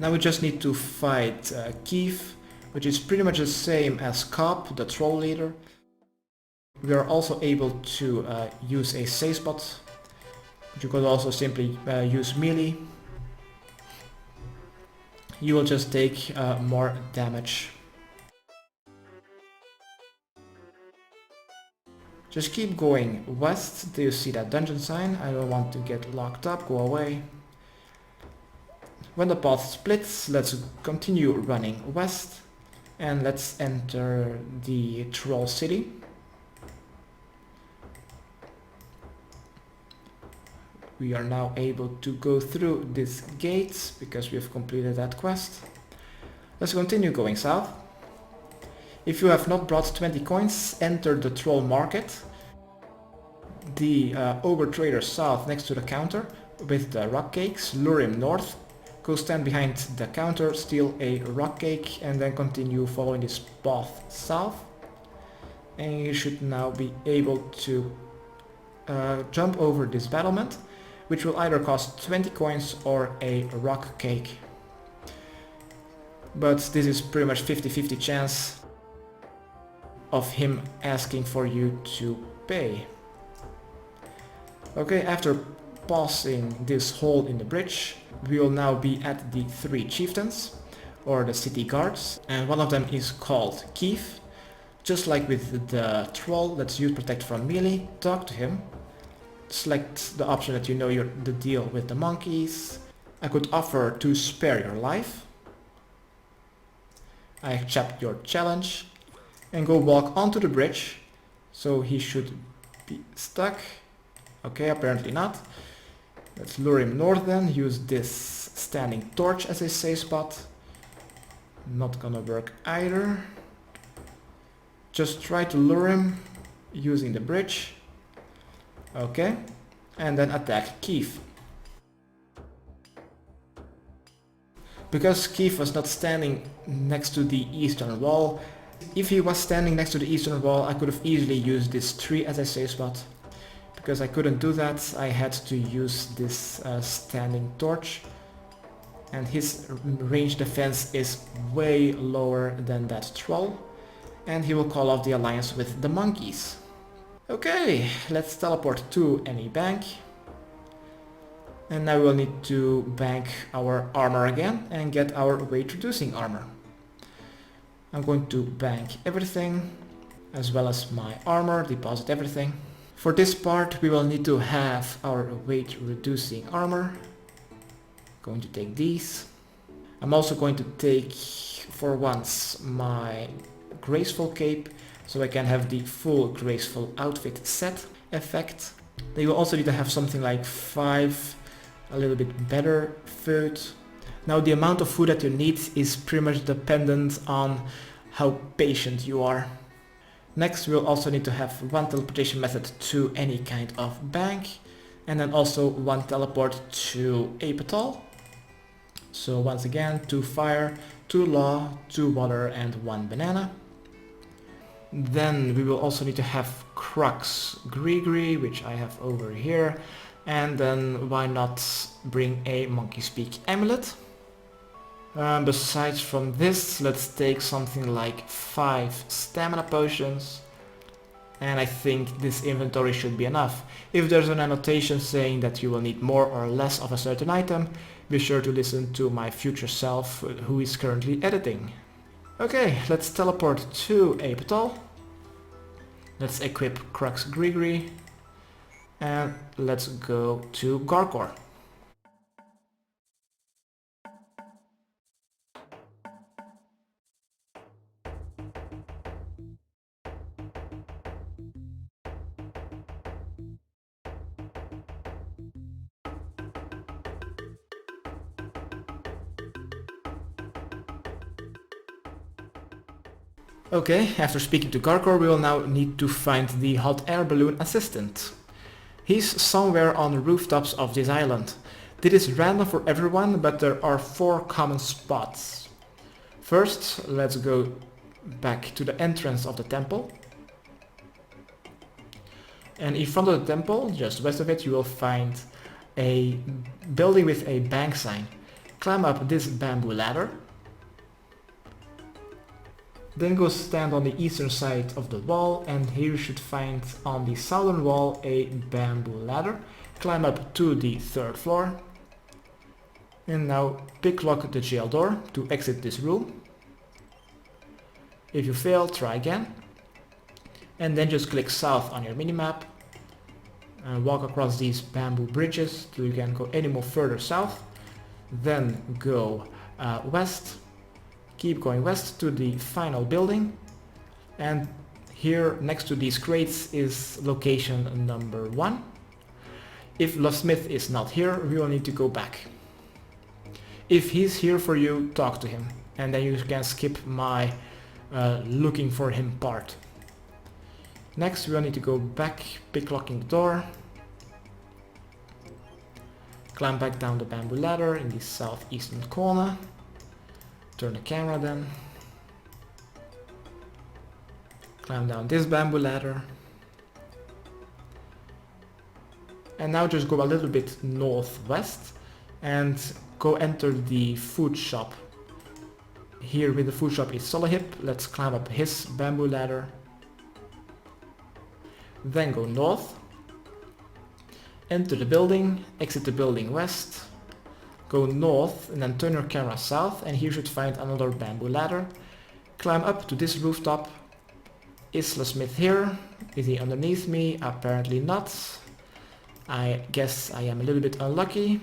A: Now we just need to fight Keith, which is pretty much the same as Cobb, the troll leader. We are also able to use a safe spot. You could also simply use melee. You will just take more damage. Just keep going west. Do you see that dungeon sign? I don't want to get locked up, go away. When the path splits, let's continue running west and let's enter the troll city. We are now able to go through these gates because we have completed that quest. Let's continue going south. If you have not brought 20 coins, enter the troll market. The ogre trader south next to the counter with the rock cakes, lure him north. Go stand behind the counter, steal a rock cake and then continue following this path south. And you should now be able to jump over this battlement, which will either cost 20 coins or a rock cake. But this is pretty much 50-50 chance of him asking for you to pay. Okay, after passing this hole in the bridge, we will now be at the 3 chieftains, or the city guards, and one of them is called Keith. Just like with the troll, let's use protect from melee, talk to him. Select the option that you know the deal with the monkeys. I could offer to spare your life. I accept your challenge and go walk onto the bridge. So he should be stuck. Okay, apparently not. Let's lure him north then. Use this standing torch as a safe spot. Not gonna work either. Just try to lure him using the bridge. Okay, and then attack Keith. Because Keith was not standing next to the eastern wall, if he was standing next to the eastern wall, I could have easily used this tree as a safe spot. Because I couldn't do that, I had to use this standing torch. And his range defense is way lower than that troll. And he will call off the alliance with the monkeys. Okay, let's teleport to any bank. And now we'll need to bank our armor again and get our weight reducing armor. I'm going to bank everything as well as my armor, deposit everything. For this part we will need to have our weight reducing armor. Going to take these. I'm also going to take for once my graceful cape so I can have the full graceful outfit set effect. Then you will also need to have something like 5 a little bit better food. Now the amount of food that you need is pretty much dependent on how patient you are. Next we'll also need to have one teleportation method to any kind of bank, and then also one teleport to Ape Atoll. So once again, 2 fire, 2 law, 2 water and 1 banana. Then we will also need to have Kruk's greegree, which I have over here, and then why not bring a monkey speak amulet. Besides from this, let's take something like 5 stamina potions, and I think this inventory should be enough. If there's an annotation saying that you will need more or less of a certain item, be sure to listen to my future self who is currently editing. Okay, let's teleport to Ape Atoll. Let's equip Kruk's greegree and let's go to Garkor. Okay, after speaking to Garkor, we will now need to find the hot air balloon assistant. He's somewhere on the rooftops of this island. This is random for everyone, but there are 4 common spots. First, let's go back to the entrance of the temple. And in front of the temple, just west of it, you will find a building with a bank sign. Climb up this bamboo ladder. Then go stand on the eastern side of the wall, and here you should find on the southern wall a bamboo ladder. Climb up to the 3rd floor. And now picklock the jail door to exit this room. If you fail, try again. And then just click south on your minimap and walk across these bamboo bridges till you can go any more further south. Then go west. Keep going west to the final building, and here next to these crates is location number 1. If Locksmith is not here, we will need to go back. If he's here for you, talk to him, and then you can skip my looking for him part. Next we will need to go back, picklocking the door, climb back down the bamboo ladder in the southeastern corner. Turn the camera then. Climb down this bamboo ladder. And now just go a little bit northwest and go enter the food shop. Here with the food shop is Solahip. Let's climb up his bamboo ladder. Then go north. Enter the building, exit the building west. Go north and then turn your camera south, and here you should find another bamboo ladder. Climb up to this rooftop. Is Locksmith here? Is he underneath me? Apparently not. I guess I am a little bit unlucky.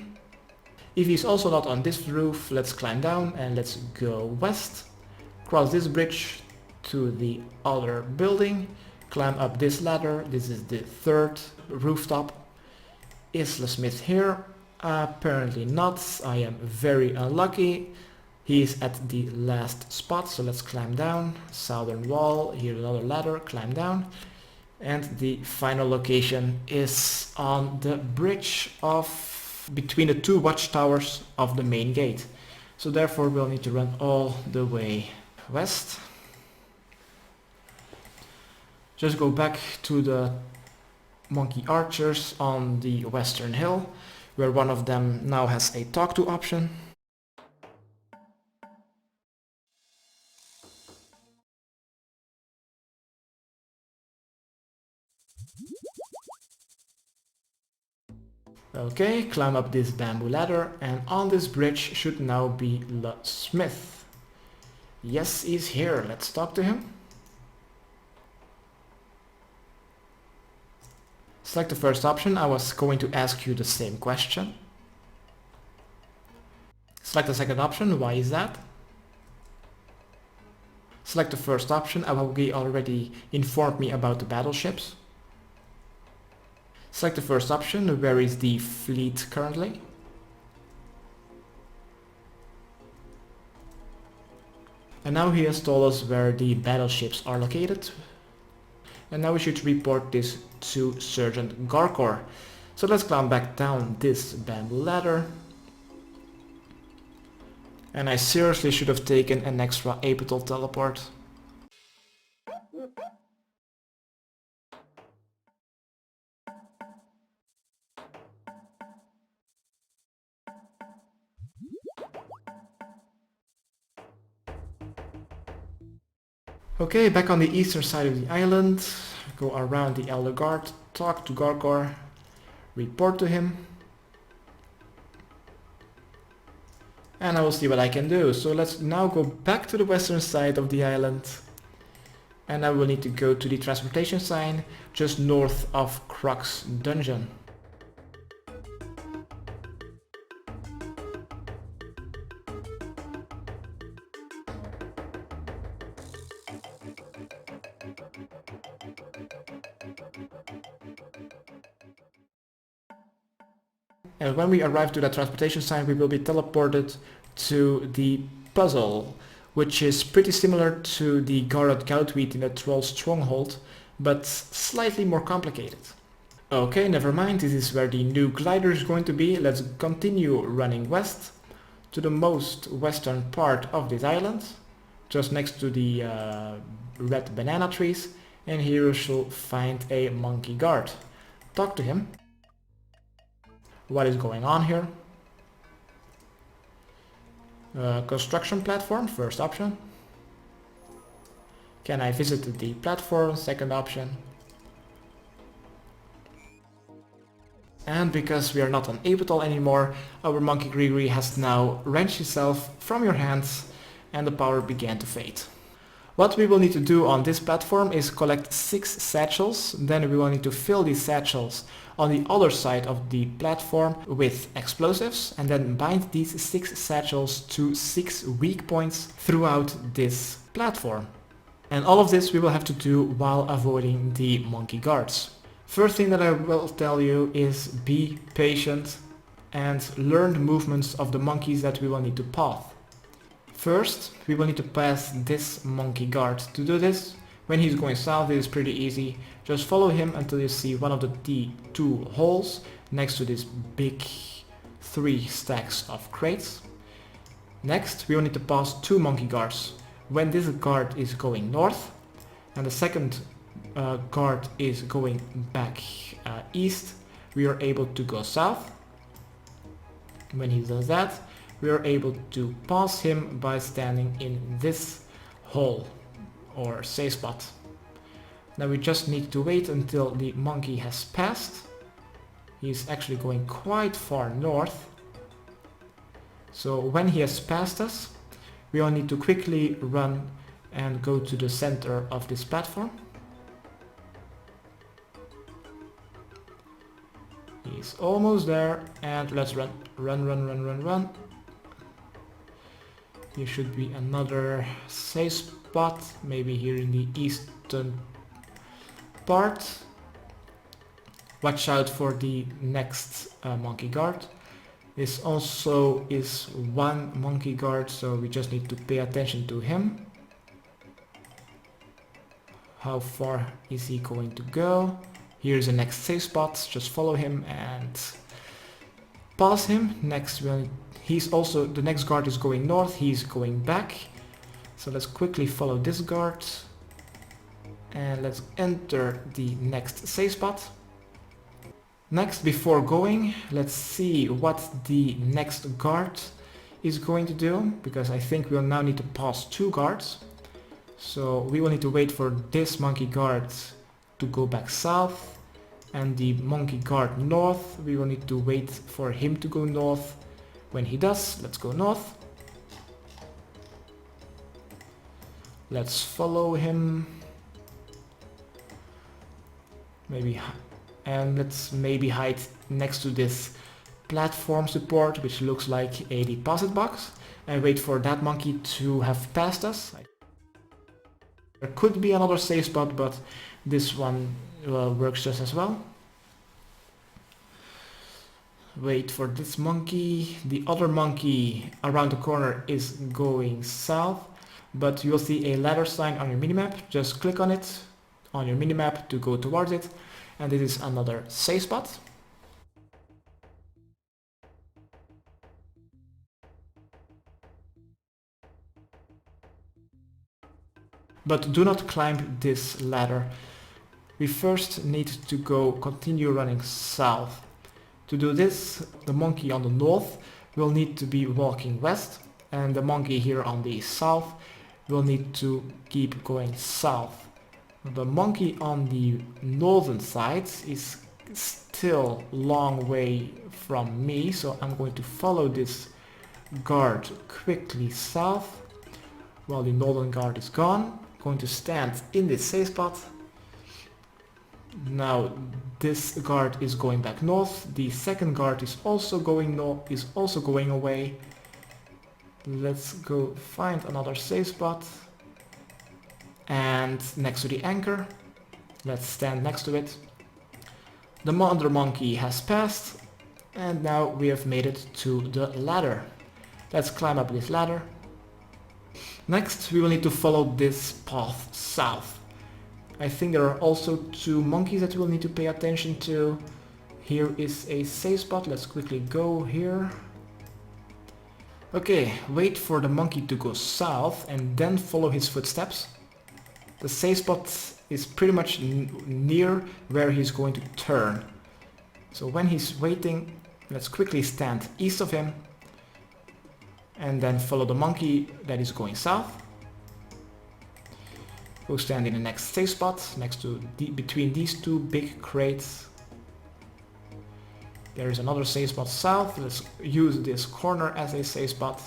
A: If he's also not on this roof, let's climb down and let's go west. Cross this bridge to the other building. Climb up this ladder. This is the 3rd rooftop. Is Locksmith here? Apparently not. I am very unlucky. He is at the last spot, so let's climb down. Southern wall, here another ladder, climb down. And the final location is on the bridge of between the 2 watchtowers of the main gate. So therefore we'll need to run all the way west. Just go back to the monkey archers on the western hill, where one of them now has a talk to option. Okay, climb up this bamboo ladder, and on this bridge should now be Locksmith. Yes, he's here. Let's talk to him. Select the first option. I was going to ask you the same question. Select the second option. Why is that? Select the first option. Awagi already informed me about the battleships. Select the first option. Where is the fleet currently? And now he has told us where the battleships are located. And now we should report this to Sergeant Garkor. So let's climb back down this bamboo ladder. And I seriously should have taken an extra Ape Atoll teleport. Okay, back on the eastern side of the island. Go around the Elder Guard, talk to Garkor, report to him. And I will see what I can do. So let's now go back to the western side of the island. And I will need to go to the transportation sign just north of Kruk's dungeon. And when we arrive to that transportation sign, we will be teleported to the puzzle, which is pretty similar to the Garrod Goutweed in the Troll Stronghold, but slightly more complicated. Okay, never mind, this is where the new glider is going to be. Let's continue running west to the most western part of this island, just next to the red banana trees, and here you shall find a monkey guard. Talk to him. What is going on here? Construction platform, first option. Can I visit the platform, second option. And because we are not on Ape Atoll anymore, our monkey greegree has now wrenched itself from your hands and the power began to fade. What we will need to do on this platform is collect 6 satchels, then we will need to fill these satchels on the other side of the platform with explosives and then bind these 6 satchels to 6 weak points throughout this platform. And all of this we will have to do while avoiding the monkey guards. First thing that I will tell you is be patient and learn the movements of the monkeys that we will need to path. First, we will need to pass this monkey guard. To do this, when he's going south, it is pretty easy. Just follow him until you see one of the 2 holes next to this big 3 stacks of crates. Next, we will need to pass 2 monkey guards. When this guard is going north and the second guard is going back east, we are able to go south. When he does that, we are able to pass him by standing in this hole or safe spot. Now we just need to wait until the monkey has passed. He's actually going quite far north. So when he has passed us, we all need to quickly run and go to the center of this platform. He's almost there and let's run. Run. Here should be another safe spot, maybe here in the eastern part. Watch out for the next monkey guard. This also is 1 monkey guard, so we just need to pay attention to him. How far is he going to go? Here's the next safe spot, just follow him and pass him. Next, he's also, the next guard is going north, he's going back. So let's quickly follow this guard. And let's enter the next safe spot. Next, before going, let's see what the next guard is going to do, because I think we'll now need to pass 2 guards. So we will need to wait for this monkey guard to go back south, and the monkey guard north, we will need to wait for him to go north. When he does, let's go north. Let's follow him. Maybe And let's maybe hide next to this platform support, which looks like a deposit box, and wait for that monkey to have passed us. There could be another safe spot, but this one works just as well. Wait for this monkey. The other monkey around the corner is going south, but you'll see a ladder sign on your minimap. Just click on it on your minimap to go towards it, and this is another safe spot. But do not climb this ladder. We first need to continue running south. To do this, the monkey on the north will need to be walking west, and the monkey here on the south will need to keep going south. The monkey on the northern side is still a long way from me, so I'm going to follow this guard quickly south. While the northern guard is gone, I'm going to stand in this safe spot. Now this guard is going back north. The second guard is also going north, is also going away. Let's go find another safe spot. And next to the anchor, let's stand next to it. The other monkey has passed, and now we have made it to the ladder. Let's climb up this ladder. Next, we will need to follow this path south. I think there are also two monkeys that we'll need to pay attention to. Here is a safe spot. Let's quickly go here. Okay, wait for the monkey to go south and then follow his footsteps. The safe spot is pretty much near where he's going to turn. So when he's waiting, let's quickly stand east of him and then follow the monkey that is going south. Go stand in the next safe spot, next to between these two big crates. There is another safe spot south. Let's use this corner as a safe spot.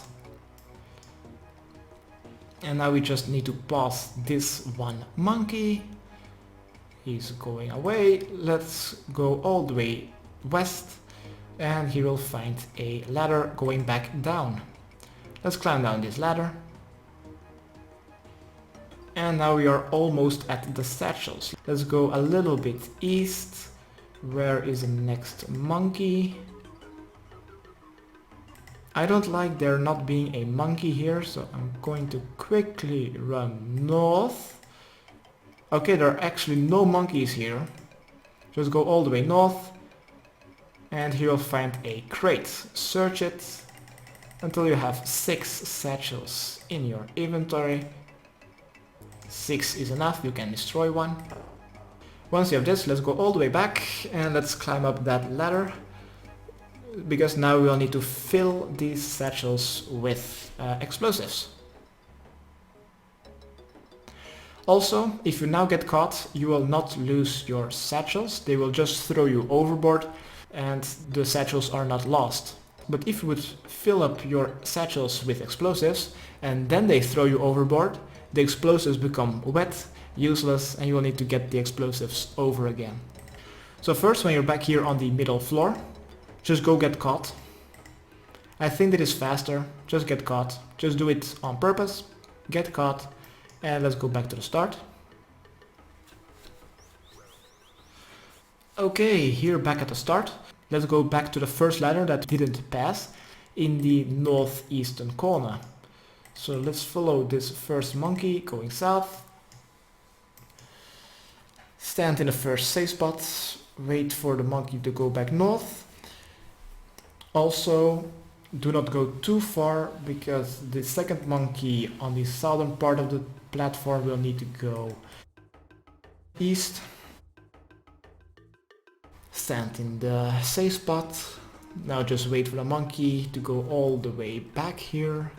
A: And now we just need to pass this one monkey. He's going away. Let's go all the way west, and he will find a ladder going back down. Let's climb down this ladder. And now we are almost at the satchels. Let's go a little bit east. Where is the next monkey? I don't like there not being a monkey here, so I'm going to quickly run north. Okay, there are actually no monkeys here. Just go all the way north, and here you'll find a crate. Search it until you have 6 satchels in your inventory. 6 is enough, you can destroy one. Once you have this, let's go all the way back and let's climb up that ladder, because now we'll need to fill these satchels with explosives. Also, if you now get caught, you will not lose your satchels, they will just throw you overboard and the satchels are not lost. But if you would fill up your satchels with explosives and then they throw you overboard, the explosives become wet, useless, and you will need to get the explosives over again. So first, when you're back here on the middle floor, just go get caught. I think that is faster. Just get caught. Just do it on purpose. Get caught. And let's go back to the start. Okay, here back at the start. Let's go back to the first ladder that didn't pass in the northeastern corner. So let's follow this first monkey going south. Stand in the first safe spot. Wait for the monkey to go back north. Also, do not go too far, because the second monkey on the southern part of the platform will need to go east. Stand in the safe spot. Now just wait for the monkey to go all the way back here.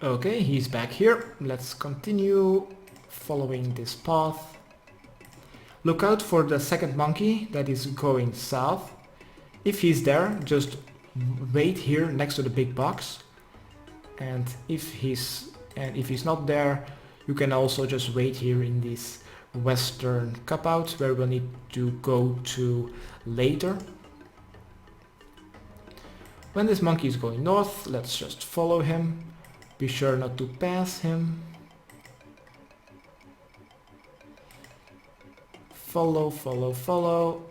A: Okay, he's back here. Let's continue following this path. Look out for the second monkey that is going south. If he's there, just wait here next to the big box. And if he's not there, you can also just wait here in this western cup out where we'll need to go to later. When this monkey is going north, let's just follow him. Be sure not to pass him. Follow, follow, follow.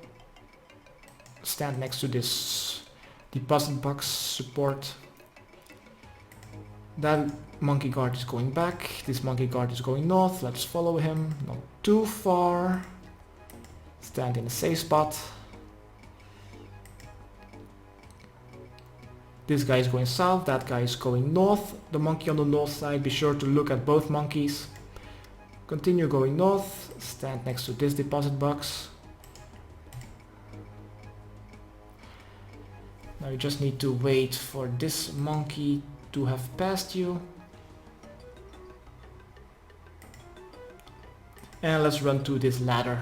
A: Stand next to this deposit box support. That monkey guard is going back. This monkey guard is going north. Let's follow him. Not too far. Stand in a safe spot. This guy is going south. That guy is going north. The monkey on the north side. Be sure to look at both monkeys. Continue going north. Stand next to this deposit box. Now you just need to wait for this monkey to have passed you. And let's run to this ladder.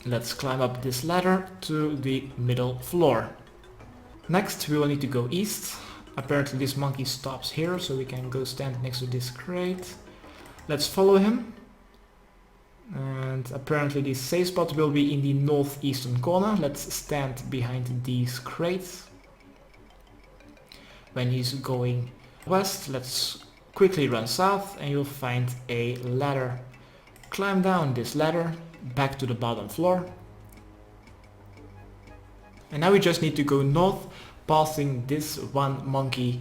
A: Let's climb up this ladder to the middle floor. Next we will need to go east. Apparently this monkey stops here, so we can go stand next to this crate. Let's follow him. And apparently this safe spot will be in the northeastern corner. Let's stand behind these crates. When he's going west, let's quickly run south and you'll find a ladder. Climb down this ladder back to the bottom floor. And now we just need to go north, passing this one monkey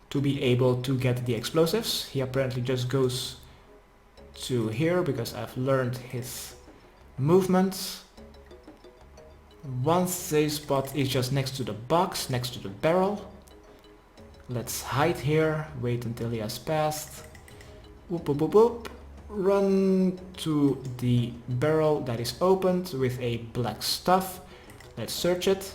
A: to be able to get the explosives. He apparently just goes to here because I've learned his movements. One safe spot is just next to the box, next to the barrel. Let's hide here, wait until he has passed. Whoop, whoop, whoop, whoop. Run to the barrel that is opened with a black stuff. Let's search it.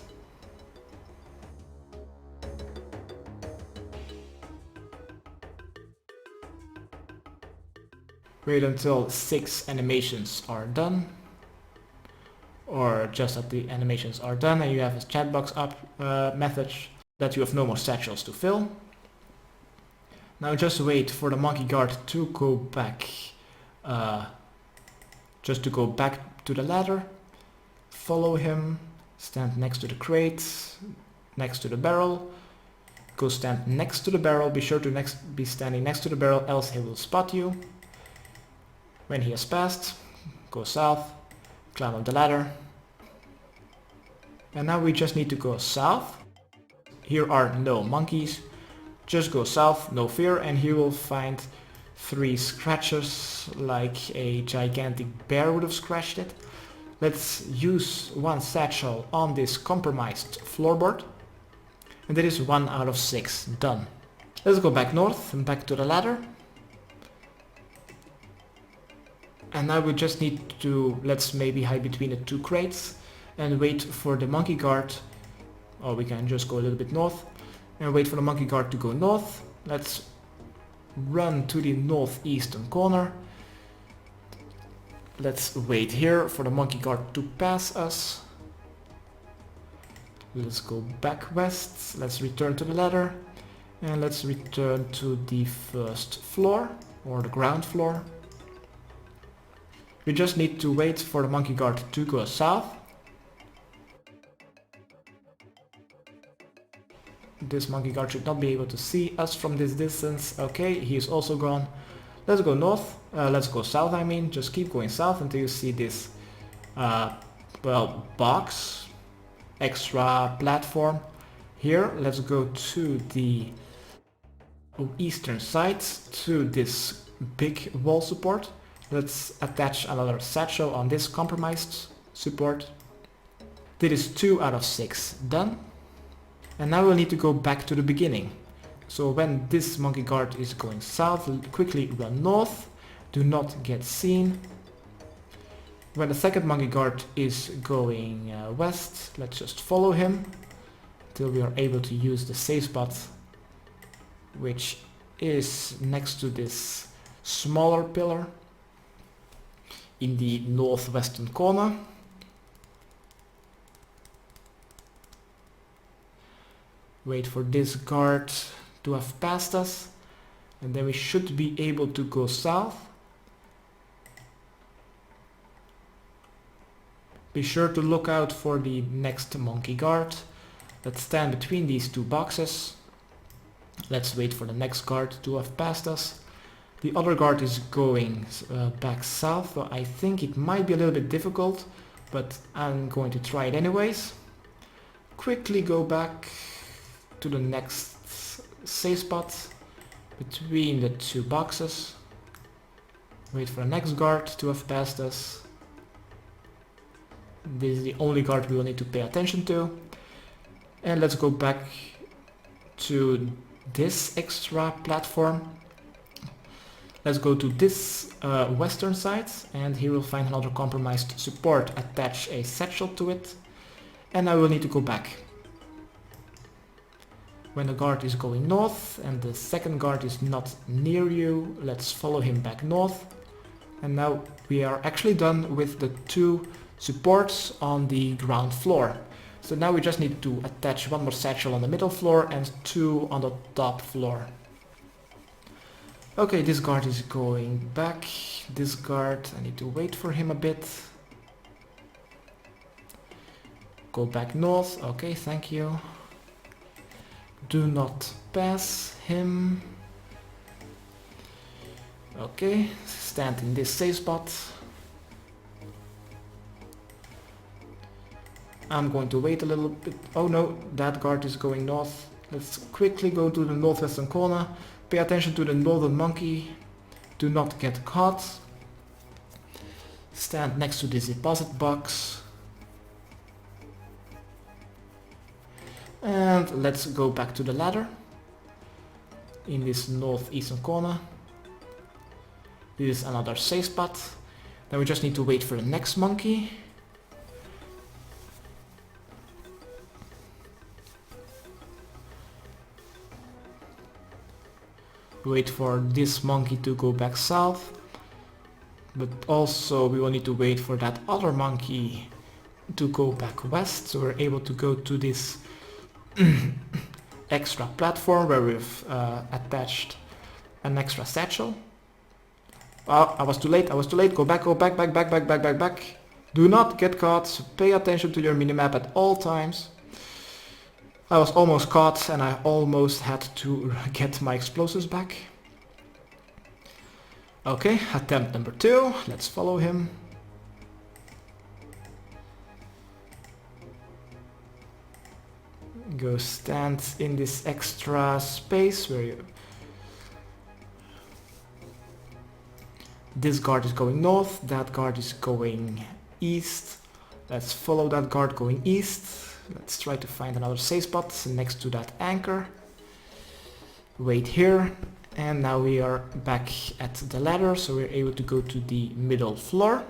A: Wait until 6 animations are done. Or just that the animations are done and you have a chat box up message that you have no more satchels to fill. Now just wait for the monkey guard to go back. Just to go back to the ladder. Follow him. Stand next to the crate. Next to the barrel. Go stand next to the barrel. Be sure to be standing next to the barrel, else he will spot you. When he has passed, go south. Climb up the ladder. And now we just need to go south. Here are no monkeys. Just go south, no fear, and you will find 3 scratches like a gigantic bear would have scratched it. Let's use 1 satchel on this compromised floorboard. And that is 1 out of 6 done. Let's go back north and back to the ladder. And now we just need to, let's maybe hide between the 2 crates and wait for the monkey guard. Or we can just go a little bit north and wait for the monkey guard to go north. Let's run to the northeastern corner. Let's wait here for the monkey guard to pass us. Let's go back west. Let's return to the ladder. And let's return to the first floor or the ground floor. We just need to wait for the monkey guard to go south. This monkey guard should not be able to see us from this distance. Okay, he is also gone. Let's go north. Let's go south, I mean. Just keep going south until you see this, well, box. Extra platform. Here, let's go to the eastern side, to this big wall support. Let's attach another satchel on this compromised support. This is 2 out of 6 done. And now we'll need to go back to the beginning. So when this monkey guard is going south, quickly run north. Do not get seen. When the second monkey guard is going west, let's just follow him until we are able to use the safe spot, which is next to this smaller pillar in the northwestern corner. Wait for this guard to have passed us, and then we should be able to go south. Be sure to look out for the next monkey guard. Let's stand between these two boxes. Let's wait for the next guard to have passed us. The other guard is going back south, so I think it might be a little bit difficult, but I'm going to try it anyways. Quickly go back to the next safe spot between the two boxes. Wait for the next guard to have passed us. This is the only guard we will need to pay attention to. And let's go back to this extra platform. Let's go to this western side, and here we'll find another compromised support. Attach a satchel to it, and I will need to go back. When the guard is going north and the second guard is not near you, let's follow him back north. And now we are actually done with the two supports on the ground floor. So now we just need to attach one more satchel on the middle floor and two on the top floor. Okay, this guard is going back. This guard, I need to wait for him a bit. Go back north. Okay, thank you. Do not pass him. Okay, stand in this safe spot. I'm going to wait a little bit. Oh no, that guard is going north. Let's quickly go to the northwestern corner. Pay attention to the northern monkey. Do not get caught. Stand next to this deposit box. And let's go back to the ladder in this northeastern corner. This is another safe spot. Then we just need to wait for the next monkey. Wait for this monkey to go back south, but also we will need to wait for that other monkey to go back west, so we're able to go to this extra platform where we've attached an extra satchel. Oh, I was too late, go back, back. Do not get caught, pay attention to your minimap at all times. I was almost caught and I almost had to get my explosives back. Okay, attempt number 2, let's follow him. Go stand in this extra space where you... This guard is going north, that guard is going east. Let's follow that guard going east. Let's try to find another safe spot next to that anchor. Wait here, and now we are back at the ladder, so we're able to go to the middle floor.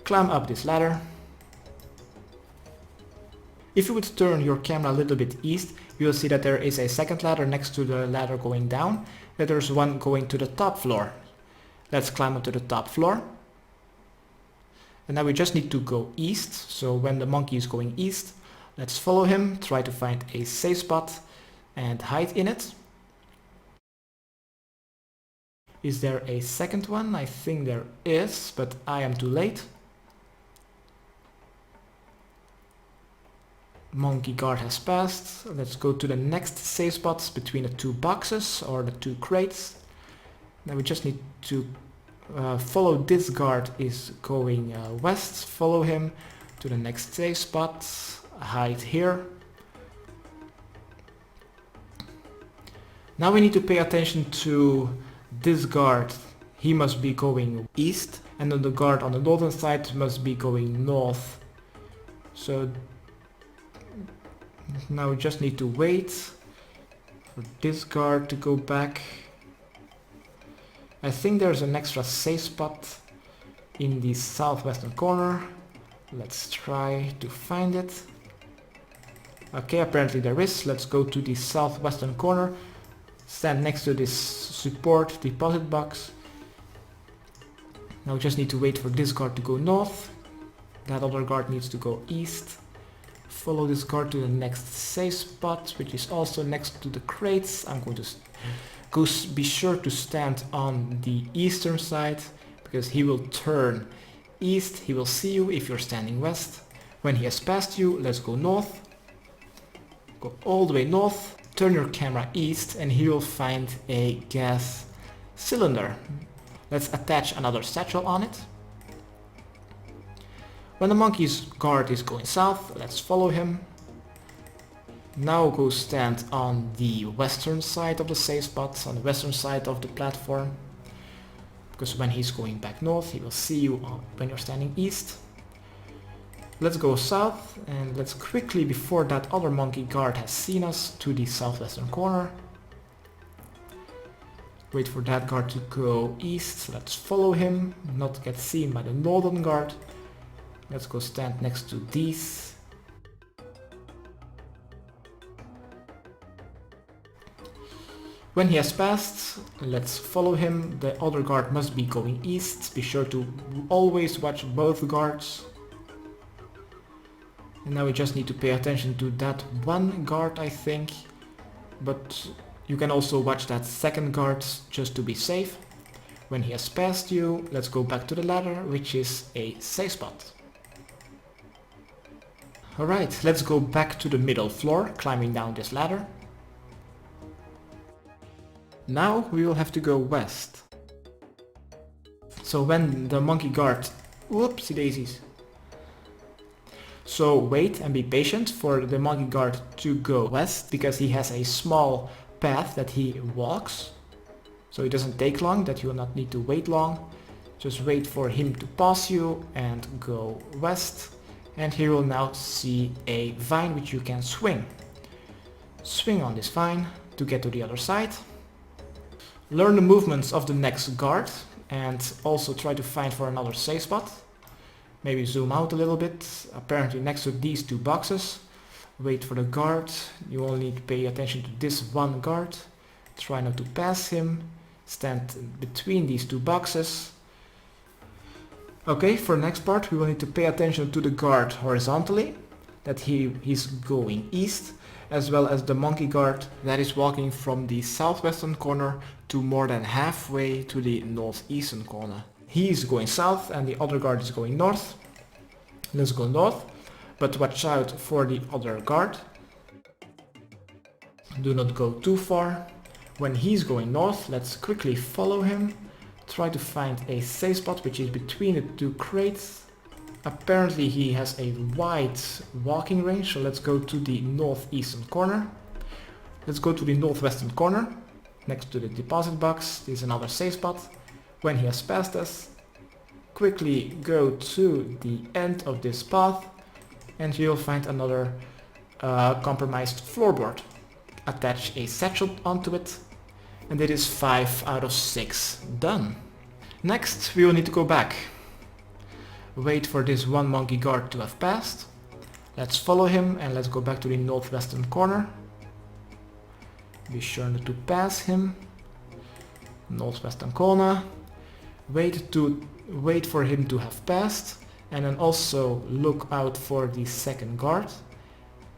A: Climb up this ladder. If you would turn your camera a little bit east, you will see that there is a second ladder next to the ladder going down, and there's one going to the top floor. Let's climb up to the top floor. And now we just need to go east, so when the monkey is going east, let's follow him, try to find a safe spot and hide in it. Is there a second one? I think there is, but I am too late. Monkey guard has passed. Let's go to the next safe spots between the two boxes or the two crates. Now we just need to follow this guard is going west, follow him to the next safe spot, hide here. Now we need to pay attention to this guard, he must be going east, and then the guard on the northern side must be going north. So now we just need to wait for this guard to go back. I think there's an extra safe spot in the southwestern corner. Let's try to find it. Okay, apparently there is. Let's go to the southwestern corner. stand next to this support deposit box. Now we just need to wait for this guard to go north. That other guard needs to go east. Follow this guard to the next safe spot, which is also next to the crates. I'm going to be sure to stand on the eastern side, because he will turn east. He will see you if you're standing west. When he has passed you, let's go north. Go all the way north. Turn your camera east and he will find a gas cylinder. Let's attach another satchel on it. When the monkey's guard is going south, let's follow him. Now go stand on the western side of the safe spot, on the western side of the platform. Because when he's going back north, he will see you when you're standing east. Let's go south and let's quickly, before that other monkey guard has seen us, to the southwestern corner. Wait for that guard to go east. Let's follow him, not get seen by the northern guard. Let's go stand next to these. When he has passed, let's follow him. The other guard must be going east. Be sure to always watch both guards. And now we just need to pay attention to that one guard, I think. But you can also watch that second guard just to be safe. When he has passed you, let's go back to the ladder, which is a safe spot. Alright, let's go back to the middle floor, climbing down this ladder. Now we will have to go west. So when the monkey guard... Whoopsie daisies. So wait and be patient for the monkey guard to go west, because he has a small path that he walks. So it doesn't take long, that you will not need to wait long. Just wait for him to pass you and go west. And here you will now see a vine which you can swing. Swing on this vine to get to the other side. Learn the movements of the next guard and also try to find for another safe spot. Maybe zoom out a little bit. Apparently next to these two boxes. Wait for the guard. You only need to pay attention to this one guard. Try not to pass him. Stand between these two boxes. Okay, for the next part we will need to pay attention to the guard horizontally, that he's going east, as well as the monkey guard that is walking from the southwestern corner to more than halfway to the northeastern corner. He is going south and the other guard is going north. Let's go north, but watch out for the other guard. Do not go too far. When he's going north, let's quickly follow him. Try to find a safe spot which is between the two crates. Apparently he has a wide walking range, so let's go to the northeastern corner. Let's go to the northwestern corner, next to the deposit box. This is another safe spot. When he has passed us, quickly go to the end of this path and you'll find another compromised floorboard. Attach a satchel onto it. And it is 5 out of 6 done. Next we will need to go back. Wait for this one monkey guard to have passed. Let's follow him and let's go back to the northwestern corner. Be sure not to pass him. Northwestern corner. Wait for him to have passed. And then also look out for the second guard.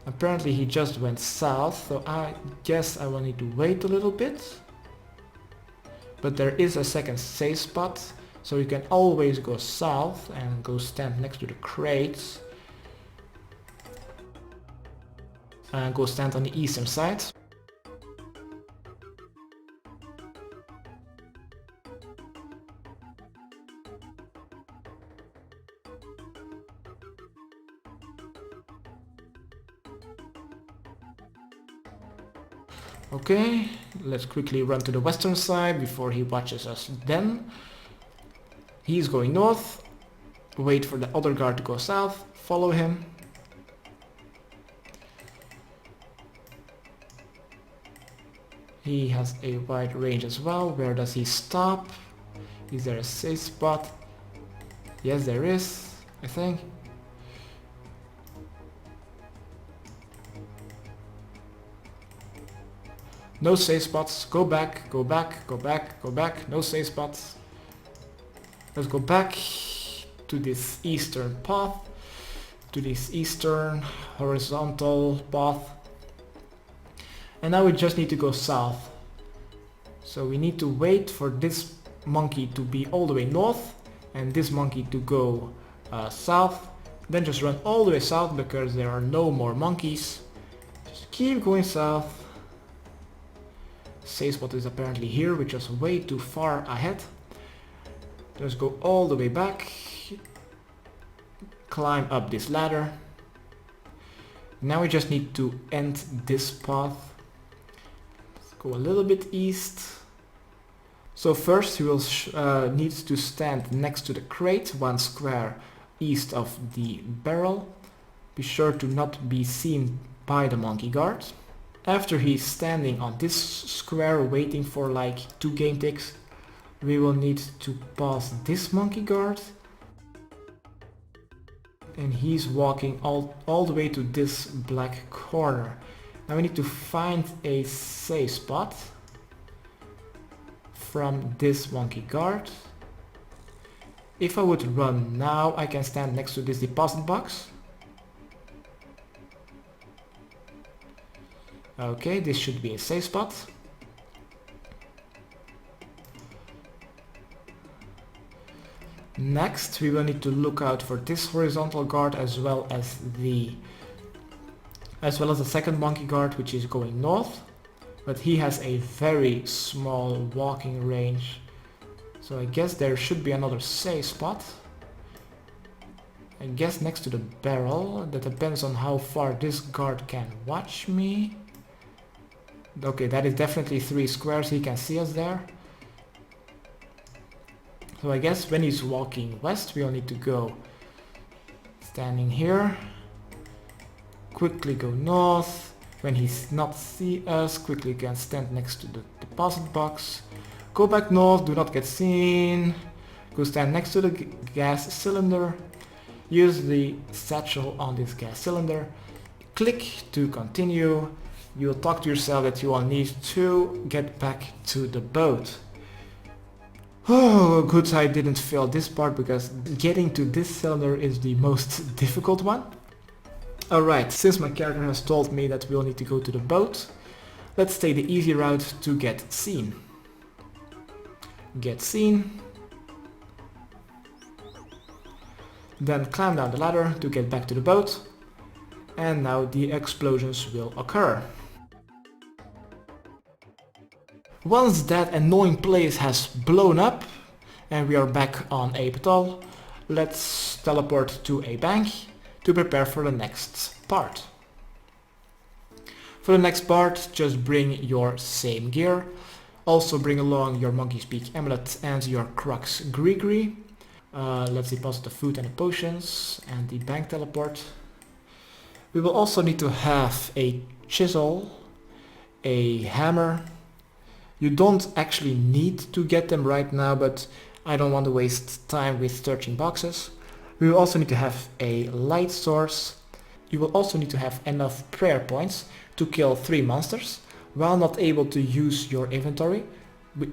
A: Apparently he just went south, so I guess I will need to wait a little bit. But there is a second safe spot, so you can always go south and go stand next to the crates. And go stand on the eastern side. Okay, let's quickly run to the western side before he watches us then. He's going north. Wait for the other guard to go south. Follow him. He has a wide range as well. Where does he stop? Is there a safe spot? Yes, there is, I think. No safe spots. Go back, go back, go back, go back. No safe spots. Let's go back to this eastern path, to this eastern horizontal path. And now we just need to go south. So we need to wait for this monkey to be all the way north and this monkey to go south. Then just run all the way south because there are no more monkeys. Just keep going south. Safe spot is apparently here, which is way too far ahead. Just go all the way back. Climb up this ladder. Now we just need to end this path. Let's go a little bit east. So first we will need to stand next to the crate, 1 square east of the barrel. Be sure to not be seen by the monkey guard. After he's standing on this square waiting for like 2 game ticks, we will need to pass this monkey guard. And he's walking all the way to this black corner. Now we need to find a safe spot from this monkey guard. If I would run now, I can stand next to this deposit box. Okay, this should be a safe spot. Next, we will need to look out for this horizontal guard as well as the second monkey guard, which is going north. But he has a very small walking range. So I guess there should be another safe spot. I guess next to the barrel. That depends on how far this guard can watch me. Okay, that is definitely 3 squares. He can see us there. So I guess when he's walking west, we'll need to go standing here. Quickly go north. When he's not see us, quickly can stand next to the deposit box. Go back north, do not get seen. Go stand next to the gas cylinder. Use the satchel on this gas cylinder. Click to continue. You'll talk to yourself that you will need to get back to the boat. Oh, good I didn't fail this part because getting to this cylinder is the most difficult one. Alright, since my character has told me that we'll need to go to the boat, let's take the easy route to get seen. Get seen. Then climb down the ladder to get back to the boat. And now the explosions will occur. Once that annoying place has blown up and we are back on Ape Atoll, let's teleport to a bank to prepare for the next part. For the next part, just bring your same gear. Also bring along your monkey speak amulet and your Kruk's greegree. Let's deposit the food and the potions and the bank teleport. We will also need to have a chisel, a hammer. You don't actually need to get them right now, but I don't want to waste time with searching boxes. We will also need to have a light source. You will also need to have enough prayer points to kill 3 monsters while not able to use your inventory,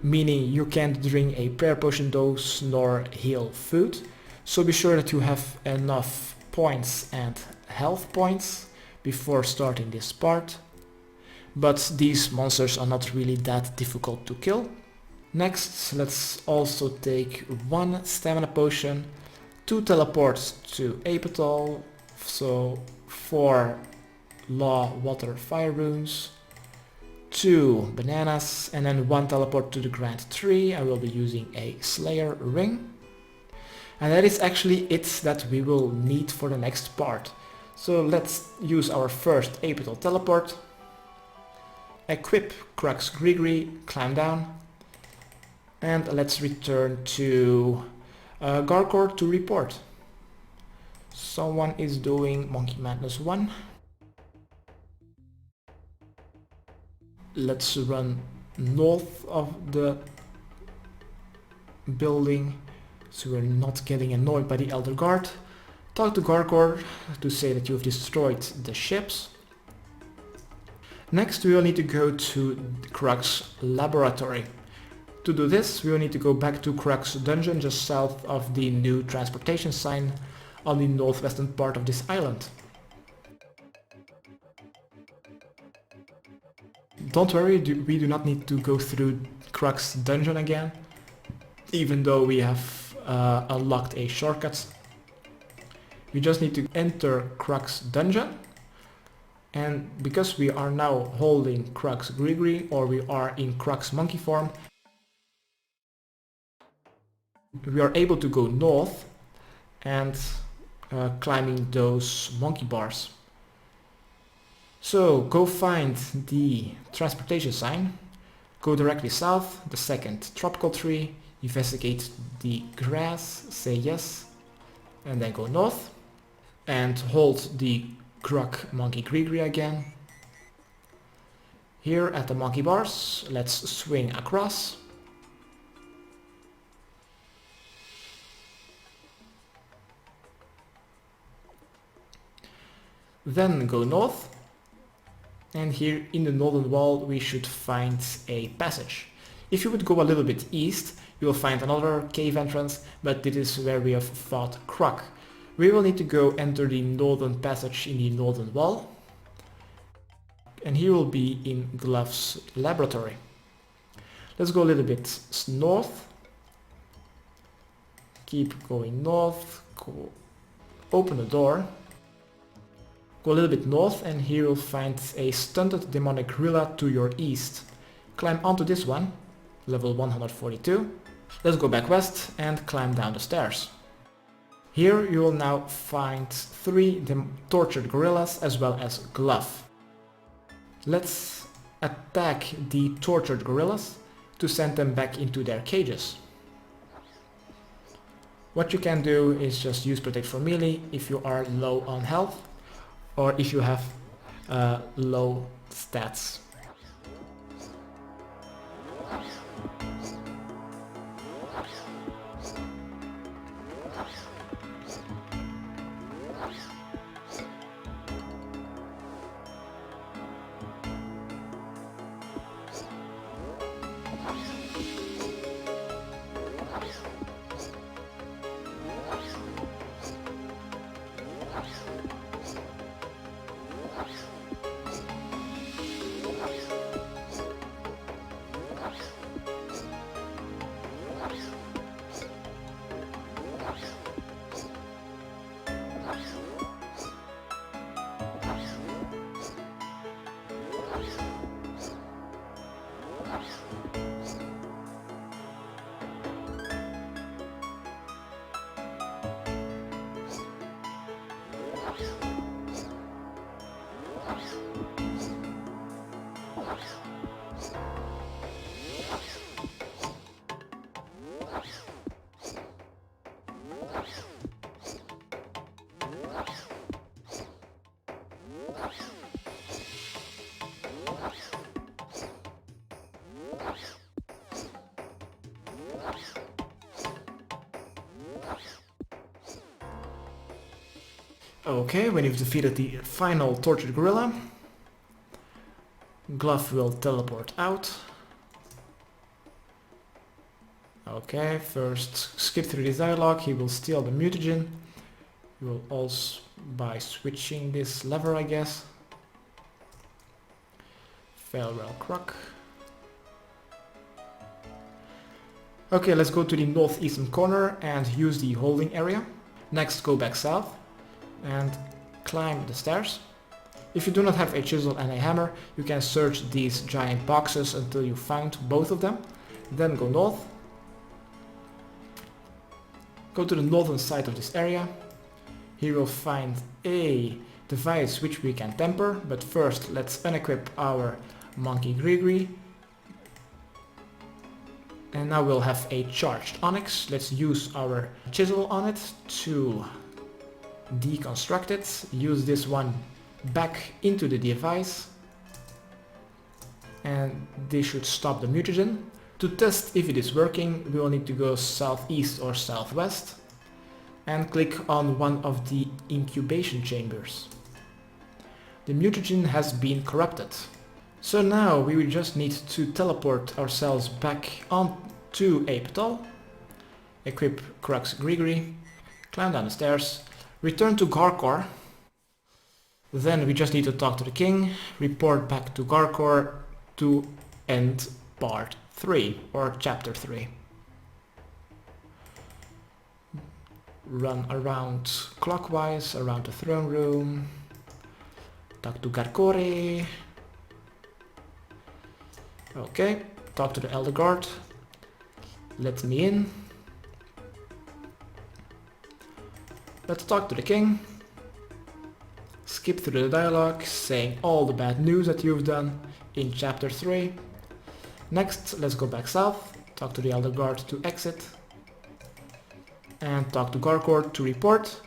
A: meaning you can't drink a prayer potion dose nor heal food. So be sure that you have enough points and health points before starting this part. But these monsters are not really that difficult to kill. Next, let's also take 1 stamina potion, 2 teleports to Ape Atoll, so 4 law, water, fire runes, 2 bananas, and then 1 teleport to the Grand Tree. I will be using a Slayer ring. And that is actually it that we will need for the next part. So let's use our first Ape Atoll teleport. Equip Kruk's greegree, climb down, and let's return to Garcord to report. Someone is doing Monkey Madness 1. Let's run north of the building so we're not getting annoyed by the Elder Guard. Talk to Garcord to say that you've destroyed the ships. Next we will need to go to Kruk's laboratory. To do this we will need to go back to Kruk's dungeon just south of the new transportation sign on the northwestern part of this island. Don't worry, we do not need to go through Kruk's dungeon again, even though we have unlocked a shortcut. We just need to enter Kruk's dungeon, and because we are now holding Kruk's greegree, or we are in Kruk's monkey form, we are able to go north and climbing those monkey bars. So go find the transportation sign, go directly south, the second tropical tree, investigate the grass, say yes, and then go north and hold the Kruk monkey greegree again. Here at the monkey bars, let's swing across. Then go north, and here in the northern wall we should find a passage. If you would go a little bit east, you will find another cave entrance, but this is where we have fought Kruk. We will need to go enter the northern passage in the northern wall, and here will be in Glouph's laboratory. Let's go a little bit north, keep going north, open the door. Go a little bit north, and here you'll find a stunted demonic gorilla to your east. Climb onto this one, level 142. Let's go back west and climb down the stairs. Here you will now find 3 tortured gorillas as well as Glouph. Let's attack the tortured gorillas to send them back into their cages. What you can do is just use protect for melee if you are low on health, or if you have low stats. Okay, when you've defeated the final tortured gorilla, Glouph will teleport out. Okay, first skip through this dialogue, he will steal the mutagen. He will also, by switching this lever I guess. Farewell Kruk. Okay, let's go to the northeastern corner and use the holding area. Next go back south and climb the stairs. If you do not have a chisel and a hammer, you can search these giant boxes until you found both of them. Then go north. Go to the northern side of this area. Here you'll find a device which we can temper, but first let's unequip our monkey greegree. And now we'll have a charged onyx. Let's use our chisel on it to deconstruct it. Use this one back into the device, and this should stop the mutagen. To test if it is working, we will need to go southeast or southwest and click on one of the incubation chambers. The mutagen has been corrupted. So now we will just need to teleport ourselves back onto Ape Atoll, equip Kruk's greegree, climb down the stairs, return to Garkor. Then we just need to talk to the king, report back to Garkor to end part 3 or chapter 3. Run around clockwise around the throne room, talk to Garkore. Okay, talk to the elder guard, let me in. Let's talk to the king. Skip through the dialogue, saying all the bad news that you've done in chapter 3. Next, let's go back south, talk to the elder guard to exit, and talk to Garkor to report.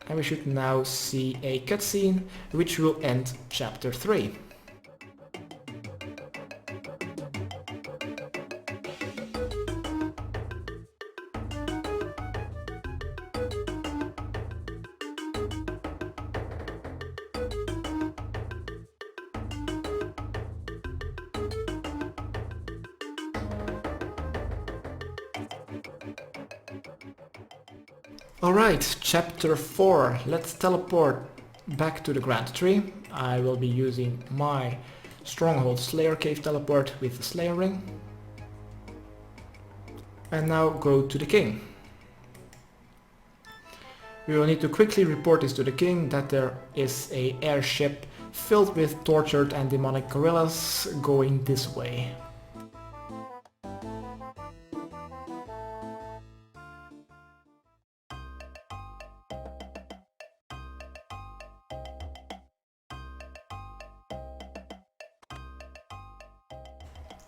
A: And we should now see a cutscene which will end chapter 3. Alright, chapter 4. Let's teleport back to the Grand Tree. I will be using my Stronghold Slayer Cave teleport with the Slayer Ring. And now go to the king. We will need to quickly report this to the king that there is an airship filled with tortured and demonic gorillas going this way.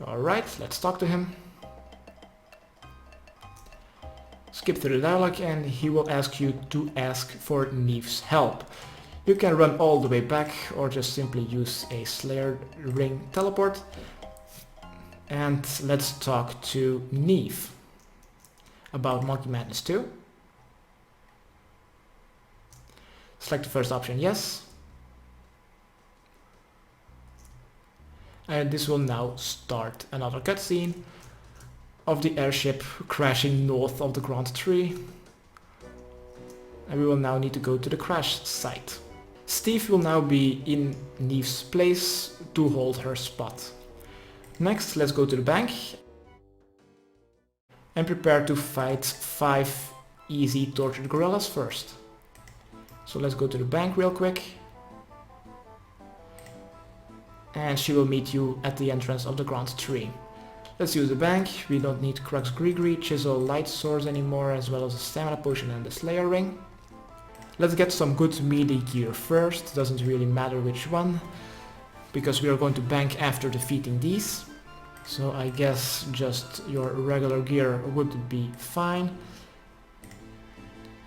A: Alright, let's talk to him. Skip through the dialogue and he will ask you to ask for Neve's help. You can run all the way back or just simply use a Slayer Ring teleport. And let's talk to Neve about Monkey Madness 2. Select the first option, yes. And this will now start another cutscene of the airship crashing north of the Grand Tree. And we will now need to go to the crash site. Steve will now be in Neve's place to hold her spot. Next, let's go to the bank and prepare to fight 5 easy tortured gorillas first. So let's go to the bank real quick. And she will meet you at the entrance of the Grand Tree. Let's use the bank. We don't need Kruk's greegree, chisel, light swords anymore, as well as the stamina potion and the Slayer Ring. Let's get some good melee gear first, doesn't really matter which one, because we are going to bank after defeating these. So I guess just your regular gear would be fine,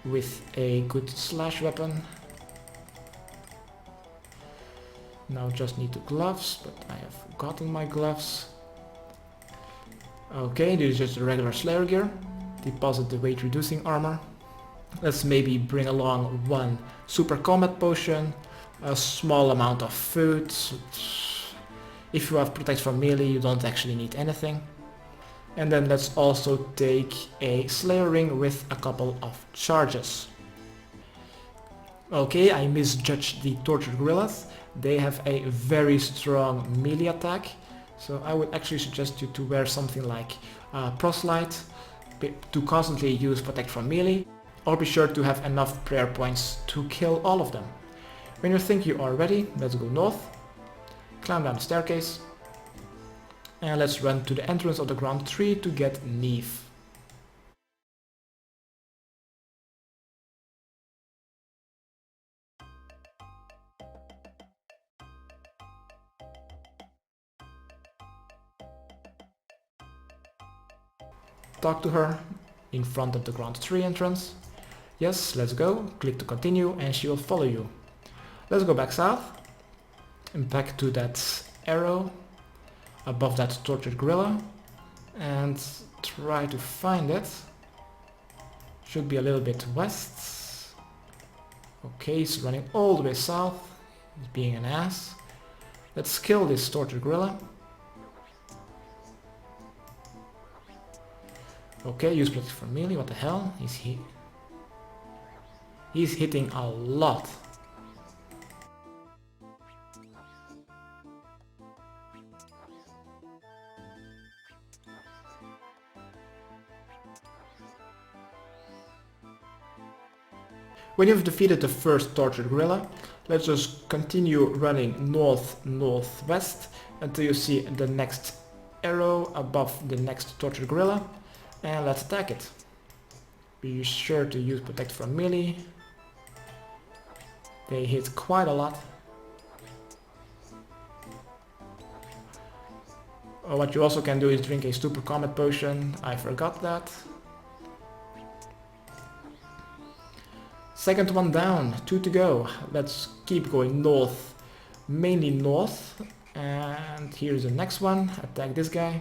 A: with a good slash weapon. Now just need the gloves, but I have forgotten my gloves. Okay, this is just the regular Slayer gear. Deposit the weight reducing armor. Let's maybe bring along 1 super combat potion, a small amount of food. If you have protect from melee, you don't actually need anything. And then let's also take a Slayer ring with a couple of charges. Okay, I misjudged the tortured gorillas. They have a very strong melee attack, so I would actually suggest you to wear something like proselyte to constantly use protect from melee, or be sure to have enough prayer points to kill all of them. When you think you are ready, let's go north, climb down the staircase, and let's run to the entrance of the Grand Tree to get Neve. Talk to her in front of the Grand Tree entrance. Yes, let's go. Click to continue and she will follow you. Let's go back south and back to that arrow above that tortured gorilla and try to find it. Should be a little bit west. Okay, he's running all the way south. He's being an ass. Let's kill this tortured gorilla. Okay, use protect for melee. What the hell? He's hitting a lot. When you've defeated the first tortured gorilla, let's just continue running north-northwest until you see the next arrow above the next tortured gorilla, and let's attack it. Be sure to use protect from melee. They hit quite a lot. What you also can do is drink a super combat potion. I forgot that. Second one down, 2 to go. Let's keep going north, mainly north. And here's the next one. Attack this guy.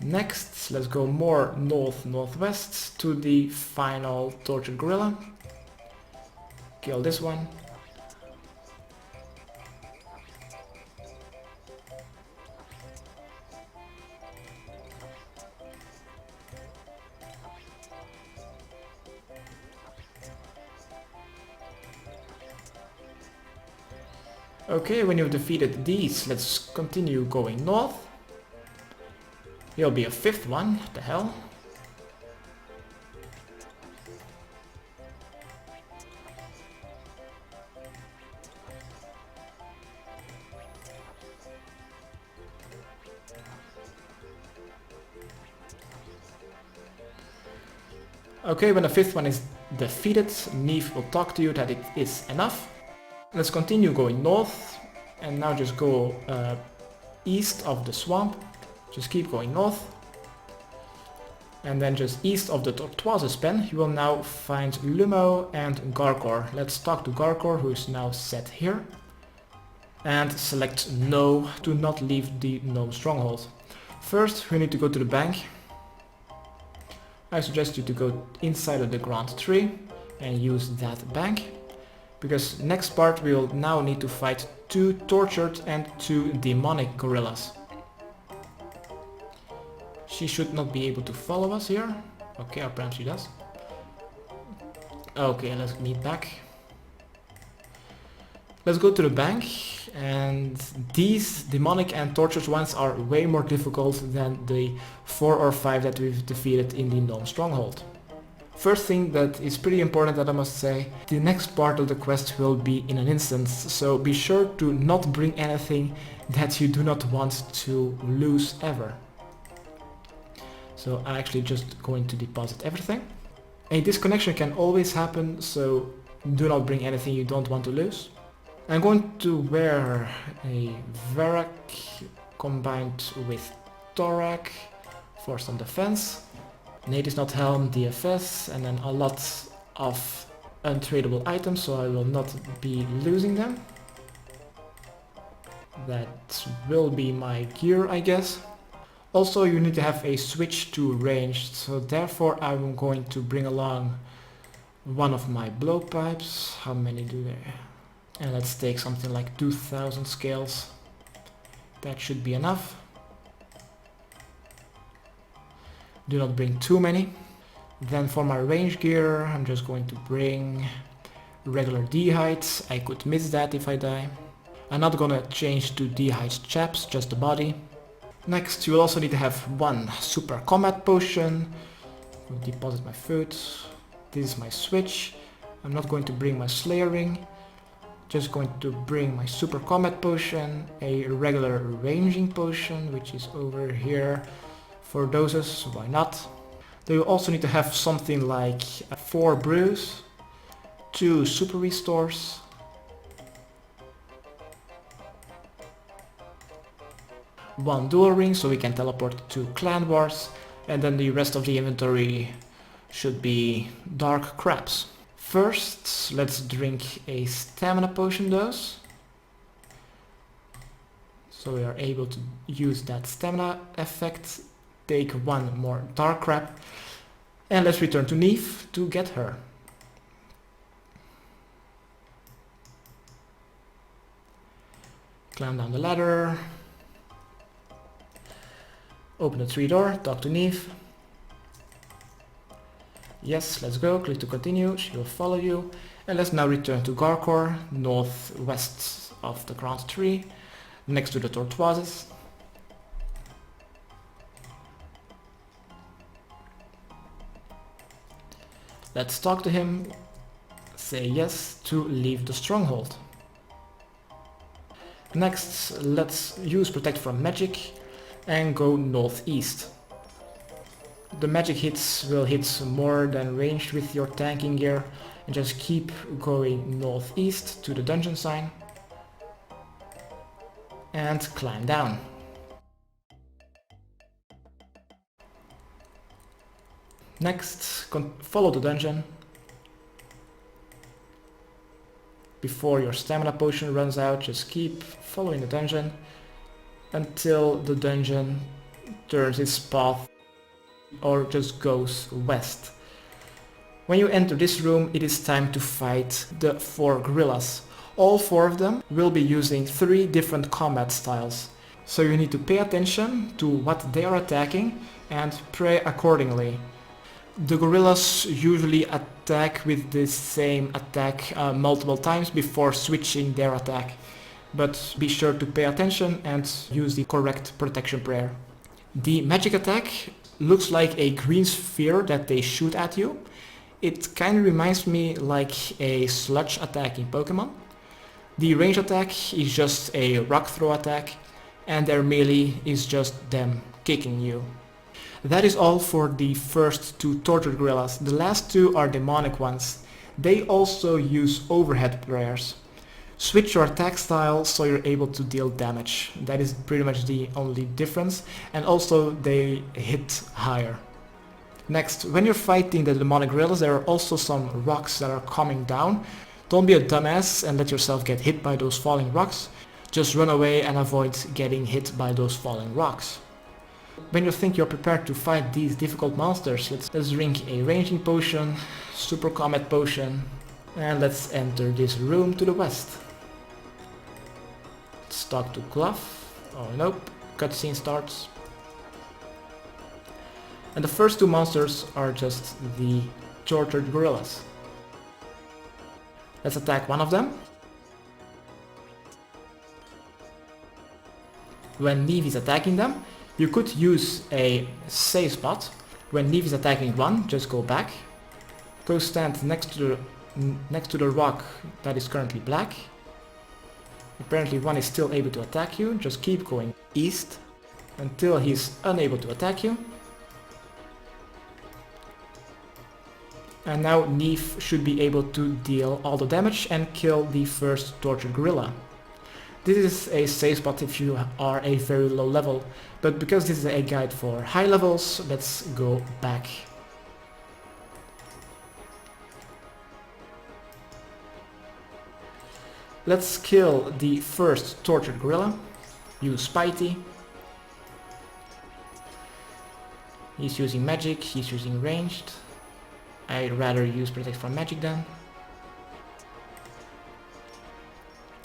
A: Next, let's go more north-northwest to the final tortured gorilla. Kill this one. Okay, when you've defeated these, let's continue going north. There'll be a 5th one, what the hell? Okay, when the 5th one is defeated, Neve will talk to you that it is enough. Let's continue going north, and now just go east of the swamp. Just keep going north. And then just east of the Tortoise's pen, you will now find Lumo and Garkor. Let's talk to Garkor, who is now set here. And select no to not leave the gnome stronghold. First, we need to go to the bank. I suggest you to go inside of the Grand Tree and use that bank. Because next part we will now need to fight 2 tortured and 2 demonic gorillas. She should not be able to follow us here. Okay, apparently she does. Okay, let's meet back. Let's go to the bank, and these demonic and tortured ones are way more difficult than the 4 or 5 that we've defeated in the gnome stronghold. First thing that is pretty important that I must say, the next part of the quest will be in an instance, so be sure to not bring anything that you do not want to lose ever. So I'm actually just going to deposit everything. A disconnection can always happen, so do not bring anything you don't want to lose. I'm going to wear a Varak combined with Thorak for some defense. Nate is not helm, DFS, and then a lot of untradeable items, so I will not be losing them. That will be my gear, I guess. Also, you need to have a switch to ranged, so therefore I'm going to bring along one of my blowpipes. How many do there? And let's take something like 2000 scales. That should be enough. Do not bring too many. Then for my range gear, I'm just going to bring regular dehydes. I could miss that if I die. I'm not gonna change to dehyde chaps, just the body. Next, you will also need to have 1 super combat potion. I'll deposit my food. This is my switch. I'm not going to bring my slayer ring. Just going to bring my super combat potion, a regular ranging potion, which is over here for doses, why not? Then you also need to have something like 4 brews, 2 super restores, one dual ring so we can teleport to clan wars, and then the rest of the inventory should be dark crabs. First, let's drink a stamina potion dose. So we are able to use that stamina effect, take one more dark crab, and let's return to Neve to get her. Climb down the ladder, open the tree door, talk to Neve. Yes, let's go, click to continue, she will follow you. And let's now return to Garkor, northwest of the crowned tree, next to the tortoises. Let's talk to him, say yes to leave the stronghold. Next, let's use Protect from Magic and go northeast. The magic hits will hit more than ranged with your tanking gear, and just keep going northeast to the dungeon sign and climb down. Next, follow the dungeon before your stamina potion runs out. Just keep following the dungeon until the dungeon turns its path or just goes west. When you enter this room, it is time to fight the 4 gorillas. All 4 of them will be using 3 different combat styles. So you need to pay attention to what they are attacking and pray accordingly. The gorillas usually attack with the same attack multiple times before switching their attack. But be sure to pay attention and use the correct protection prayer. The magic attack looks like a green sphere that they shoot at you. It kind of reminds me like a sludge attack in Pokemon. The range attack is just a rock throw attack, and their melee is just them kicking you. That is all for the first 2 tortured gorillas. The last 2 are demonic ones. They also use overhead prayers. Switch your attack style so you're able to deal damage. That is pretty much the only difference, and also they hit higher. Next, when you're fighting the demonic gorillas, there are also some rocks that are coming down. Don't be a dumbass and let yourself get hit by those falling rocks. Just run away and avoid getting hit by those falling rocks. When you think you're prepared to fight these difficult monsters, let's drink a ranging potion, super combat potion, and let's enter this room to the west. Let's talk to Glouph. Oh nope, cutscene starts. And the first 2 monsters are just the tortured gorillas. Let's attack one of them. When Neve is attacking them, you could use a safe spot. When Neve is attacking one, just go back. Go stand next to the rock that is currently black. Apparently one is still able to attack you. Just keep going east until he's unable to attack you. And now Neve should be able to deal all the damage and kill the first tortured gorilla. This is a safe spot if you are a very low level, but because this is a guide for high levels, let's go back. Let's kill the first tortured gorilla. Use Spitey. He's using magic, he's using ranged. I'd rather use Protect from Magic then.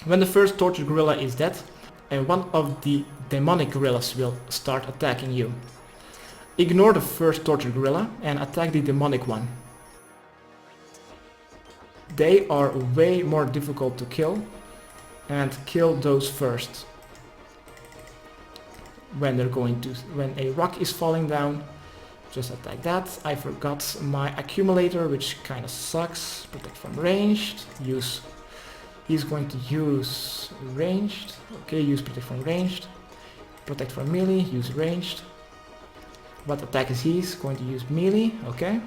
A: When the first tortured gorilla is dead, one of the demonic gorillas will start attacking you. Ignore the first tortured gorilla and attack the demonic one. They are way more difficult to kill, and kill those first. When a rock is falling down, just attack that. I forgot my accumulator, which kind of sucks. Protect from ranged. He's going to use ranged. Okay, use protect from ranged. Protect from melee, use ranged. What attack is he? He's going to use melee. Okay.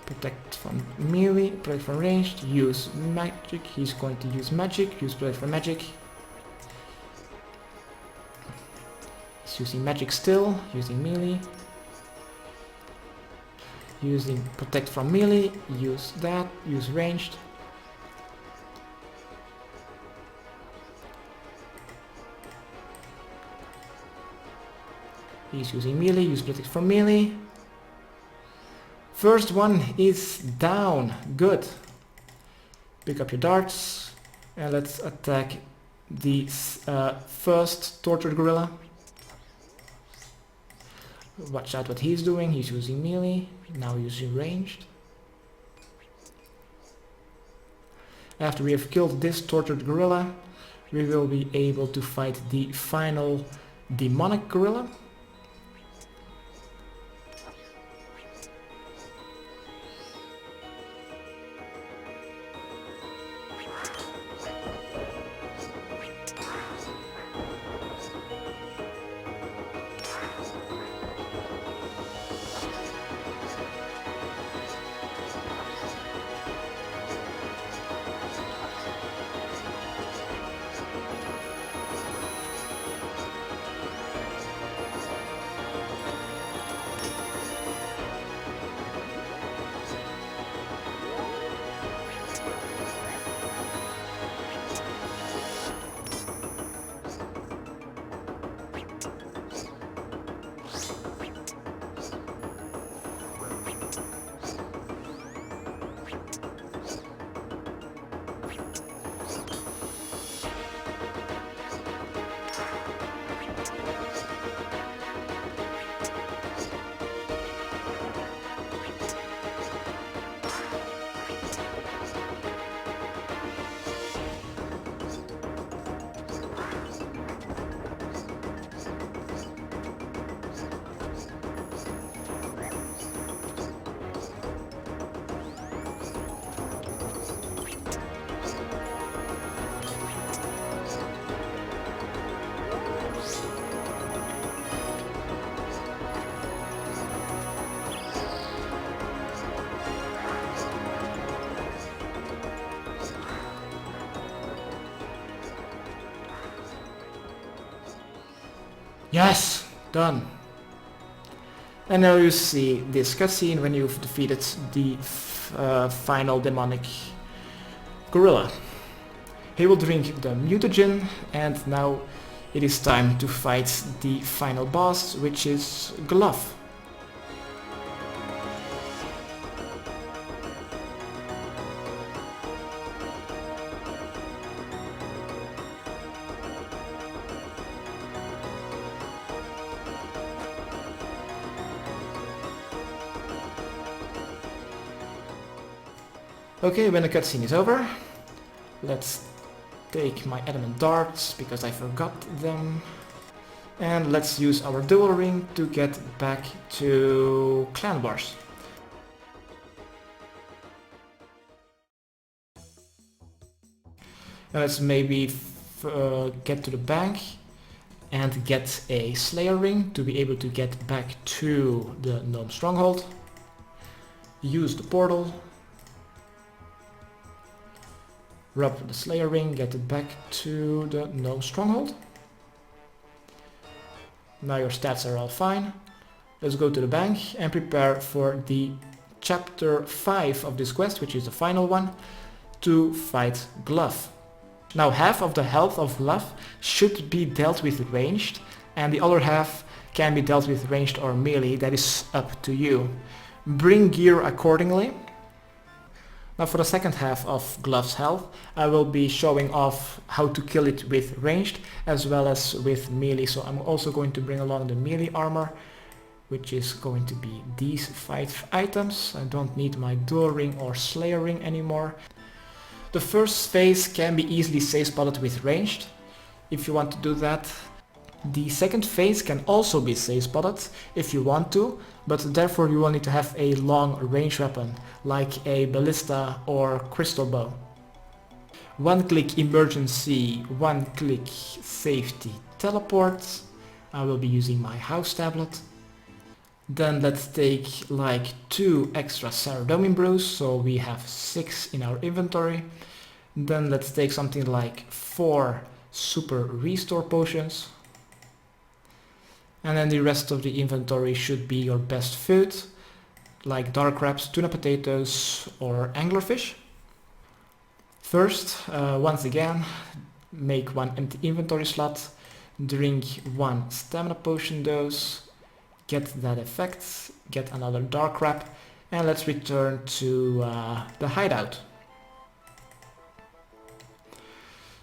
A: Protect from melee, protect from ranged, use magic. He's going to use magic, use protect from magic. He's using magic still, using melee. Using protect from melee, use that, use ranged. He's using melee, use protect for melee. First one is down, good. Pick up your darts and let's attack the first tortured gorilla. Watch out what he's doing, he's using melee, now using ranged. After we have killed this tortured gorilla, we will be able to fight the final demonic gorilla. Yes! Done! And now you see this cutscene when you've defeated the final demonic gorilla. He will drink the mutagen, and now it is time to fight the final boss, which is Glouph. Okay, when the cutscene is over, let's take my adamant darts, because I forgot them. And let's use our dual ring to get back to clan bars. And let's maybe get to the bank and get a Slayer ring to be able to get back to the gnome stronghold. Use the portal. Rub the Slayer ring, get it back to the gnome stronghold. Now your stats are all fine. Let's go to the bank and prepare for the chapter 5 of this quest, which is the final one, to fight Glouph. Now half of the health of Glouph should be dealt with ranged, and the other half can be dealt with ranged or melee. That is up to you. Bring gear accordingly. Now for the second half of Glouph's health, I will be showing off how to kill it with ranged as well as with melee. So I'm also going to bring along the melee armor, which is going to be these 5 items. I don't need my dual ring or Slayer ring anymore. The first phase can be easily safe spotted with ranged, if you want to do that. The second phase can also be safe spotted if you want to, but therefore you will need to have a long range weapon like a ballista or crystal bow. One click emergency, one click safety teleport. I will be using my house tablet. Then let's take like 2 extra sara brews, so we have 6 in our inventory. Then let's take something like 4 super restore potions. And then the rest of the inventory should be your best food, like dark crabs, tuna potatoes or anglerfish. First, once again, make 1 empty inventory slot, drink 1 stamina potion dose, get that effect, get another dark wrap, and let's return to the hideout.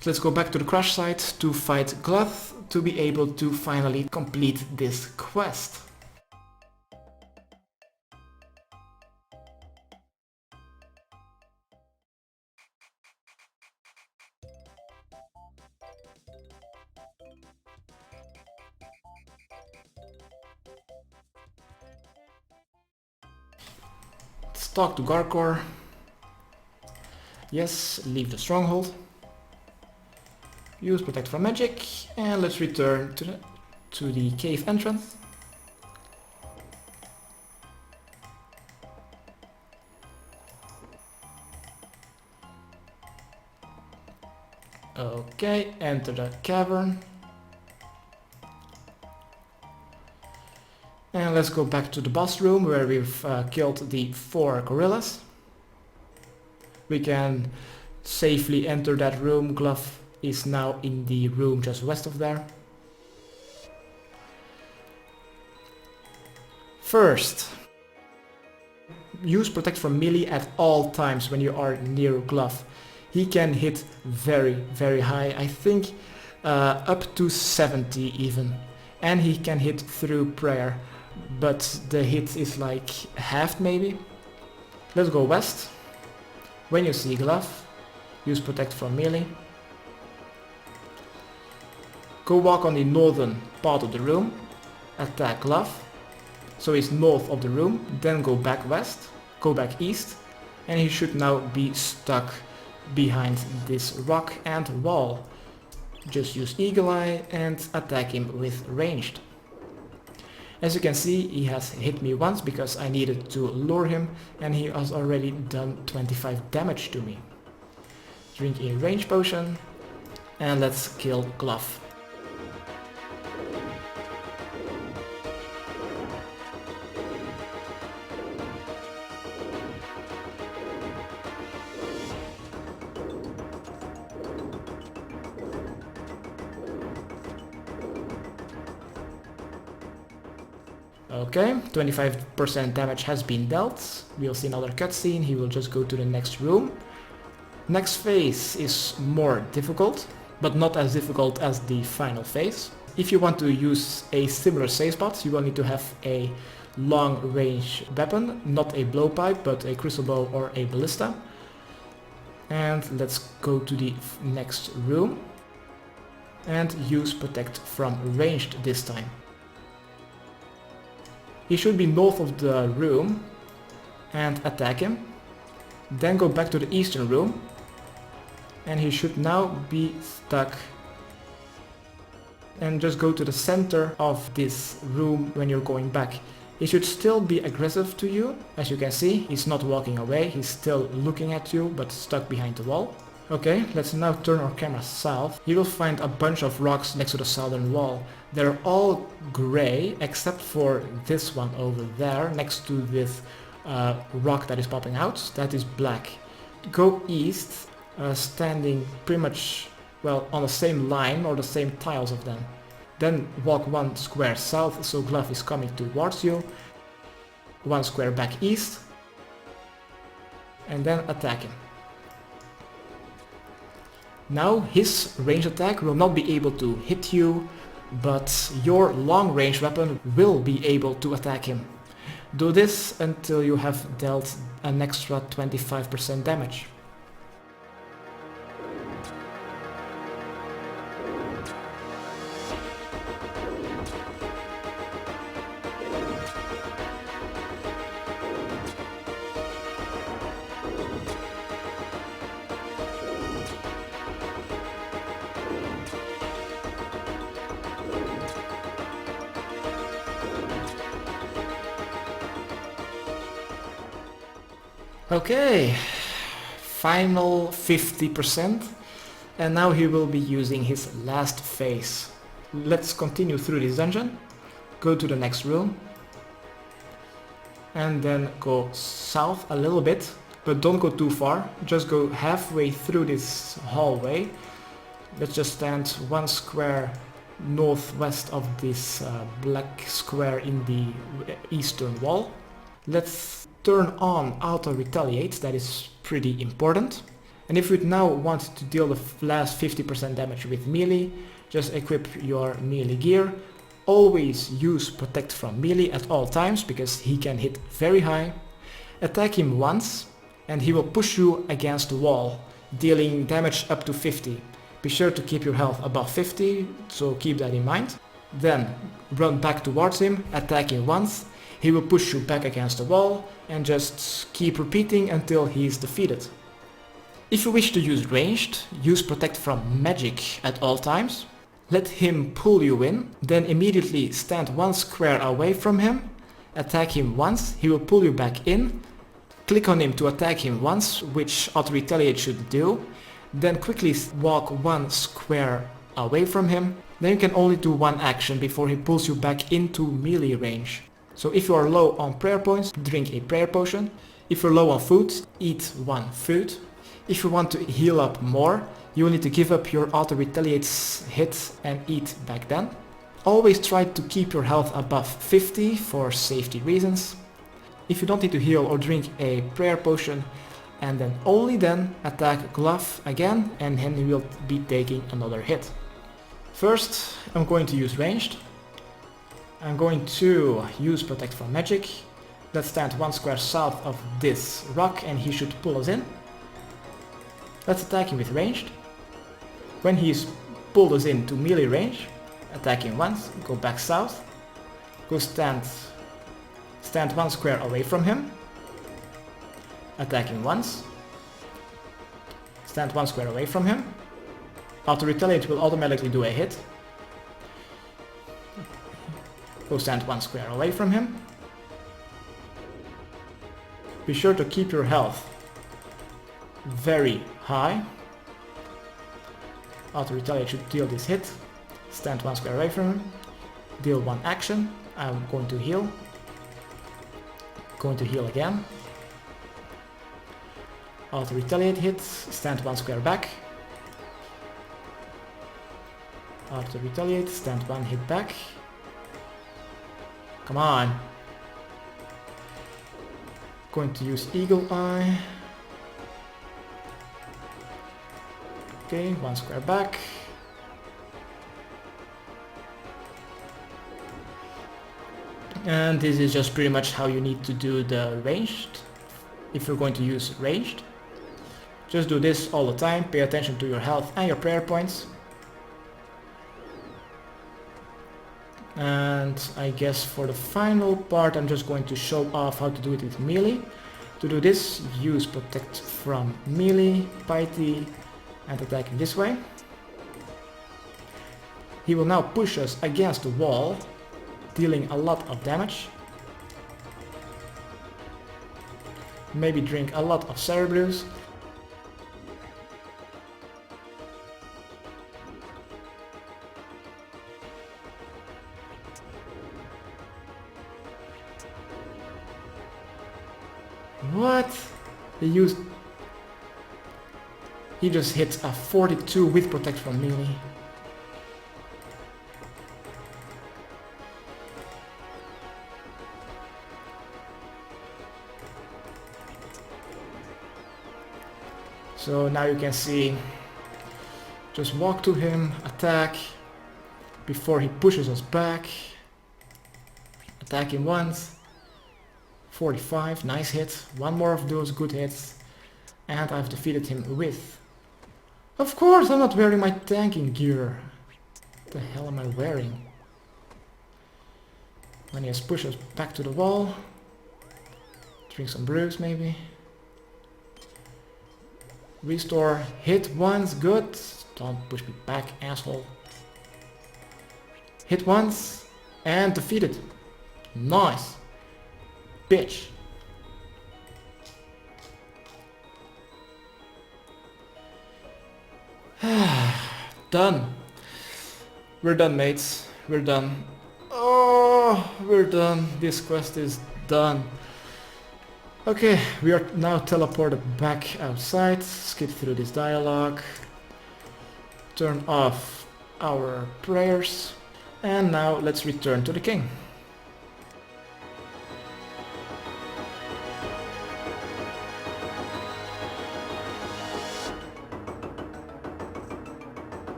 A: So let's go back to the crash site to fight Glouph to be able to finally complete this quest. Let's talk to Garkor. Yes, leave the stronghold. Use protect from magic, and let's return to the cave entrance. Okay, enter the cavern. And let's go back to the boss room where we've killed the 4 gorillas. We can safely enter that room. Glouph is now in the room just west of there. First, use protect from melee at all times when you are near Glouph. He can hit very, very high, I think up to 70 even. And he can hit through prayer, but the hit is like halved maybe. Let's go west. When you see Glouph, use protect from melee. Go walk on the northern part of the room, attack Glouph, so he's north of the room, then go back west, go back east, and he should now be stuck behind this rock and wall. Just use Eagle Eye and attack him with ranged. As you can see, he has hit me once because I needed to lure him, and he has already done 25 damage to me. Drink a range potion, and let's kill Glouph. Okay, 25% damage has been dealt. We'll see another cutscene. He will just go to the next room. Next phase is more difficult, but not as difficult as the final phase. If you want to use a similar save spot, you will need to have a long range weapon, not a blowpipe, but a crystal bow or a ballista. And let's go to the next room and use protect from ranged this time. He should be north of the room and attack him. Then go back to the eastern room and he should now be stuck. And just go to the center of this room when you're going back. He should still be aggressive to you. As you can see, he's not walking away, he's still looking at you but stuck behind the wall. Okay, let's now turn our camera south. You will find a bunch of rocks next to the southern wall. They're all grey except for this one over there next to this rock that is popping out. That is black. Go east, standing pretty much, well, on the same line or the same tiles of them. Then walk 1 square south, so Glouph is coming towards you. 1 square back east. And then attack him. Now his range attack will not be able to hit you, but your long range weapon will be able to attack him. Do this until you have dealt an extra 25% damage. Okay, final 50%, and now he will be using his last phase. Let's continue through this dungeon, go to the next room, and then go south a little bit, but don't go too far, just go halfway through this hallway. Let's just stand 1 square northwest of this black square in the eastern wall. Let's turn on auto retaliate, that is pretty important. And if you now want to deal the last 50% damage with melee, just equip your melee gear. Always use protect from melee at all times because he can hit very high. Attack him once and he will push you against the wall, dealing damage up to 50. Be sure to keep your health above 50, so keep that in mind. Then run back towards him, attack him once, he will push you back against the wall and just keep repeating until he is defeated. If you wish to use ranged, use protect from magic at all times. Let him pull you in, then immediately stand one square away from him, attack him once, he will pull you back in, click on him to attack him once, which auto retaliate should do, then quickly walk one square away from him, then you can only do one action before he pulls you back into melee range. So if you are low on prayer points, drink a prayer potion. If you're low on food, eat one food. If you want to heal up more, you will need to give up your auto retaliate's hit and eat back then. Always try to keep your health above 50 for safety reasons. If you don't need to heal or drink a prayer potion, and then only then attack Glouph again, and then he will be taking another hit. First, I'm going to use ranged. I'm going to use protect from magic. Let's stand one square south of this rock and he should pull us in. Let's attack him with ranged. When he's pulled us into melee range, attack him once, go back south, go stand one square away from him, attack him once, stand one square away from him, auto retaliate will automatically do a hit, go stand one square away from him. Be sure to keep your health very high. Auto retaliate should deal this hit. Stand one square away from him. Deal one action. I'm going to heal. Going to heal again. Auto retaliate hit. Stand one square back. Auto retaliate. Stand one hit back. Come on. Going to use eagle eye. Okay, one square back. And this is just pretty much how you need to do the ranged, if you're going to use ranged. Just do this all the time, pay attention to your health and your prayer points. And I guess for the final part I'm just going to show off how to do it with melee. To do this, use protect from melee, piety, and attack him this way. He will now push us against the wall, dealing a lot of damage. Maybe drink a lot of sara brews. What? He just hit a 42 with protect from melee. So now you can see, just walk to him, attack, before he pushes us back. Attack him once. 45, nice hit. One more of those good hits. And I've defeated him with... Of course I'm not wearing my tanking gear. What the hell am I wearing? When he has pushed us back to the wall. Drink some brews maybe. Restore, hit once, good. Don't push me back, asshole. Hit once, and defeated. Nice. Bitch. Done. We're done, mates. We're done. Oh, we're done. This quest is done. Okay, we are now teleported back outside. Skip through this dialogue. Turn off our prayers. And now let's return to the king.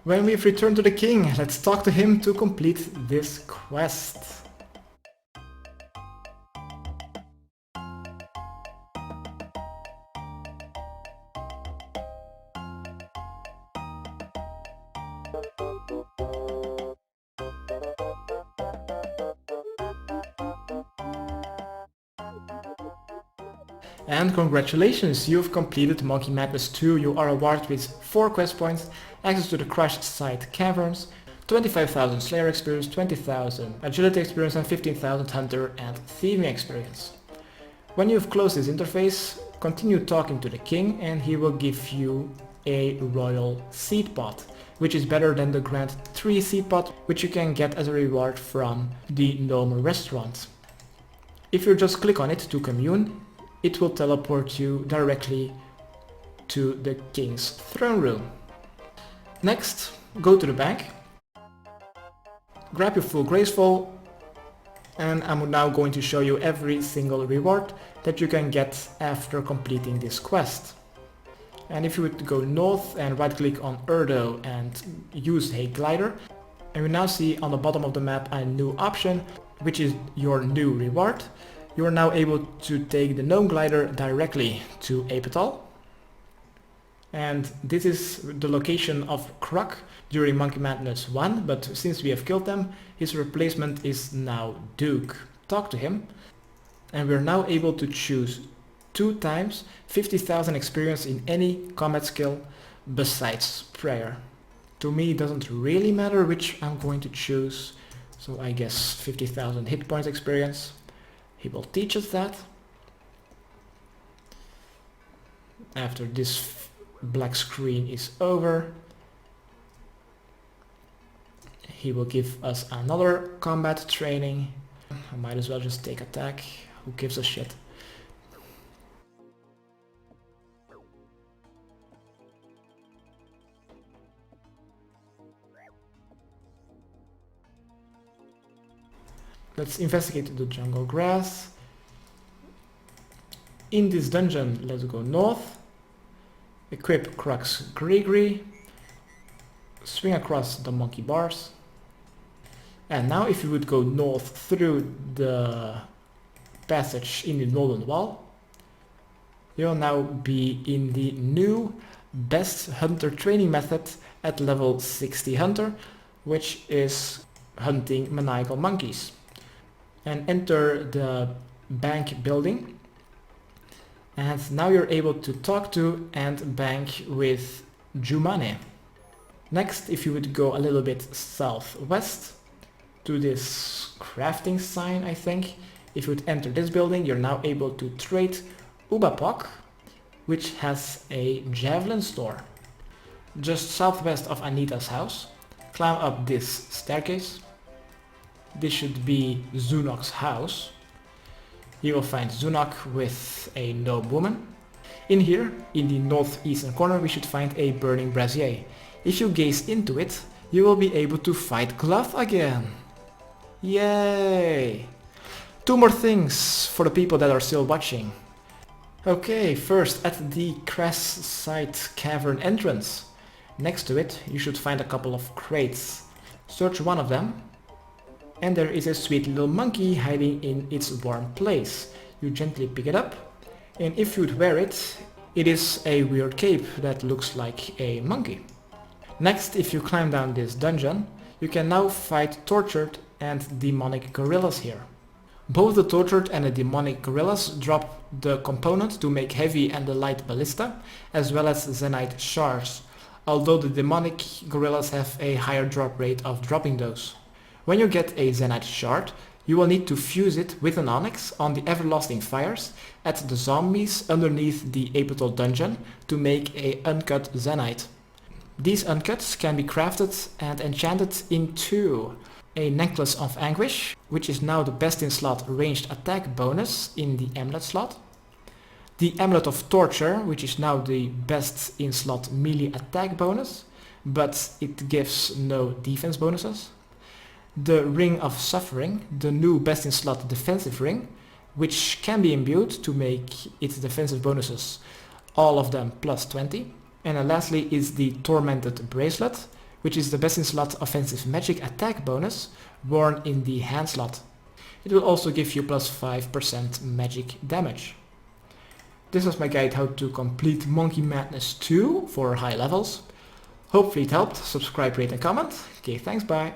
A: When we've returned to the king, let's talk to him to complete this quest. And congratulations, you've completed Monkey Madness 2. You are awarded with 4 quest points, access to the Crushed Side Caverns, 25,000 Slayer experience, 20,000 Agility experience and 15,000 Hunter and Thieving experience. When you've closed this interface, continue talking to the king and he will give you a royal seed pot, which is better than the Grand 3 seed pot, which you can get as a reward from the Gnome restaurant. If you just click on it to commune, it will teleport you directly to the king's throne room. Next, go to the bank, grab your full graceful, and I'm now going to show you every single reward that you can get after completing this quest. And if you would go north and right click on Erdo and use a glider, and we now see on the bottom of the map a new option, which is your new reward. You are now able to take the gnome glider directly to Ape Atoll. And this is the location of Kruk during Monkey Madness 1, but since we have killed them, his replacement is now Duke. Talk to him. And we're now able to choose 2 times 50,000 experience in any combat skill besides prayer. To me it doesn't really matter which I'm going to choose, so I guess 50,000 hit points experience. He will teach us that. After this black screen is over, he will give us another combat training. I might as well just take attack. Who gives a shit? Let's investigate the jungle grass. In this dungeon, let's go north. Equip Kruk's greegree. Swing across the monkey bars. And now if you would go north through the passage in the northern wall, you'll now be in the new best hunter training method at level 60 hunter, which is hunting maniacal monkeys. And enter the bank building, and now you're able to talk to and bank with Jumane. Next, if you would go a little bit southwest to this crafting sign, I think, if you would enter this building, you're now able to trade Ubapok, which has a javelin store. Just southwest of Anita's house, climb up this staircase. This should be Zunok's house. You will find Zunok with a gnome woman. In here, in the northeastern corner, we should find a burning brazier. If you gaze into it, you will be able to fight Glouph again. Yay! 2 more things for the people that are still watching. Okay, first at the Crest Side Cavern entrance. Next to it, you should find a couple of crates. Search one of them. And there is a sweet little monkey hiding in its warm place. You gently pick it up, and if you'd wear it, it is a weird cape that looks like a monkey. Next, if you climb down this dungeon, you can now fight tortured and demonic gorillas here. Both the tortured and the demonic gorillas drop the component to make heavy and the light ballista, as well as Zenyte shards, although the demonic gorillas have a higher drop rate of dropping those. When you get a Zenyte shard, You will need to fuse it with an onyx on the everlasting fires at the zombies underneath the Ape Atoll dungeon to make a uncut zenyte. These uncuts can be crafted and enchanted into a necklace of anguish, which is now the best in slot ranged attack bonus in the amulet slot. The amulet of torture, which is now the best in slot melee attack bonus, but it gives no defense bonuses. The ring of suffering, the new best in slot defensive ring, which can be imbued to make its defensive bonuses, all of them plus 20. And then lastly is the tormented bracelet, which is the best in slot offensive magic attack bonus worn in the hand slot. It will also give you plus 5% magic damage. This was my guide how to complete Monkey Madness 2 for high levels. Hopefully it helped. Subscribe, rate and comment. Okay, thanks, bye.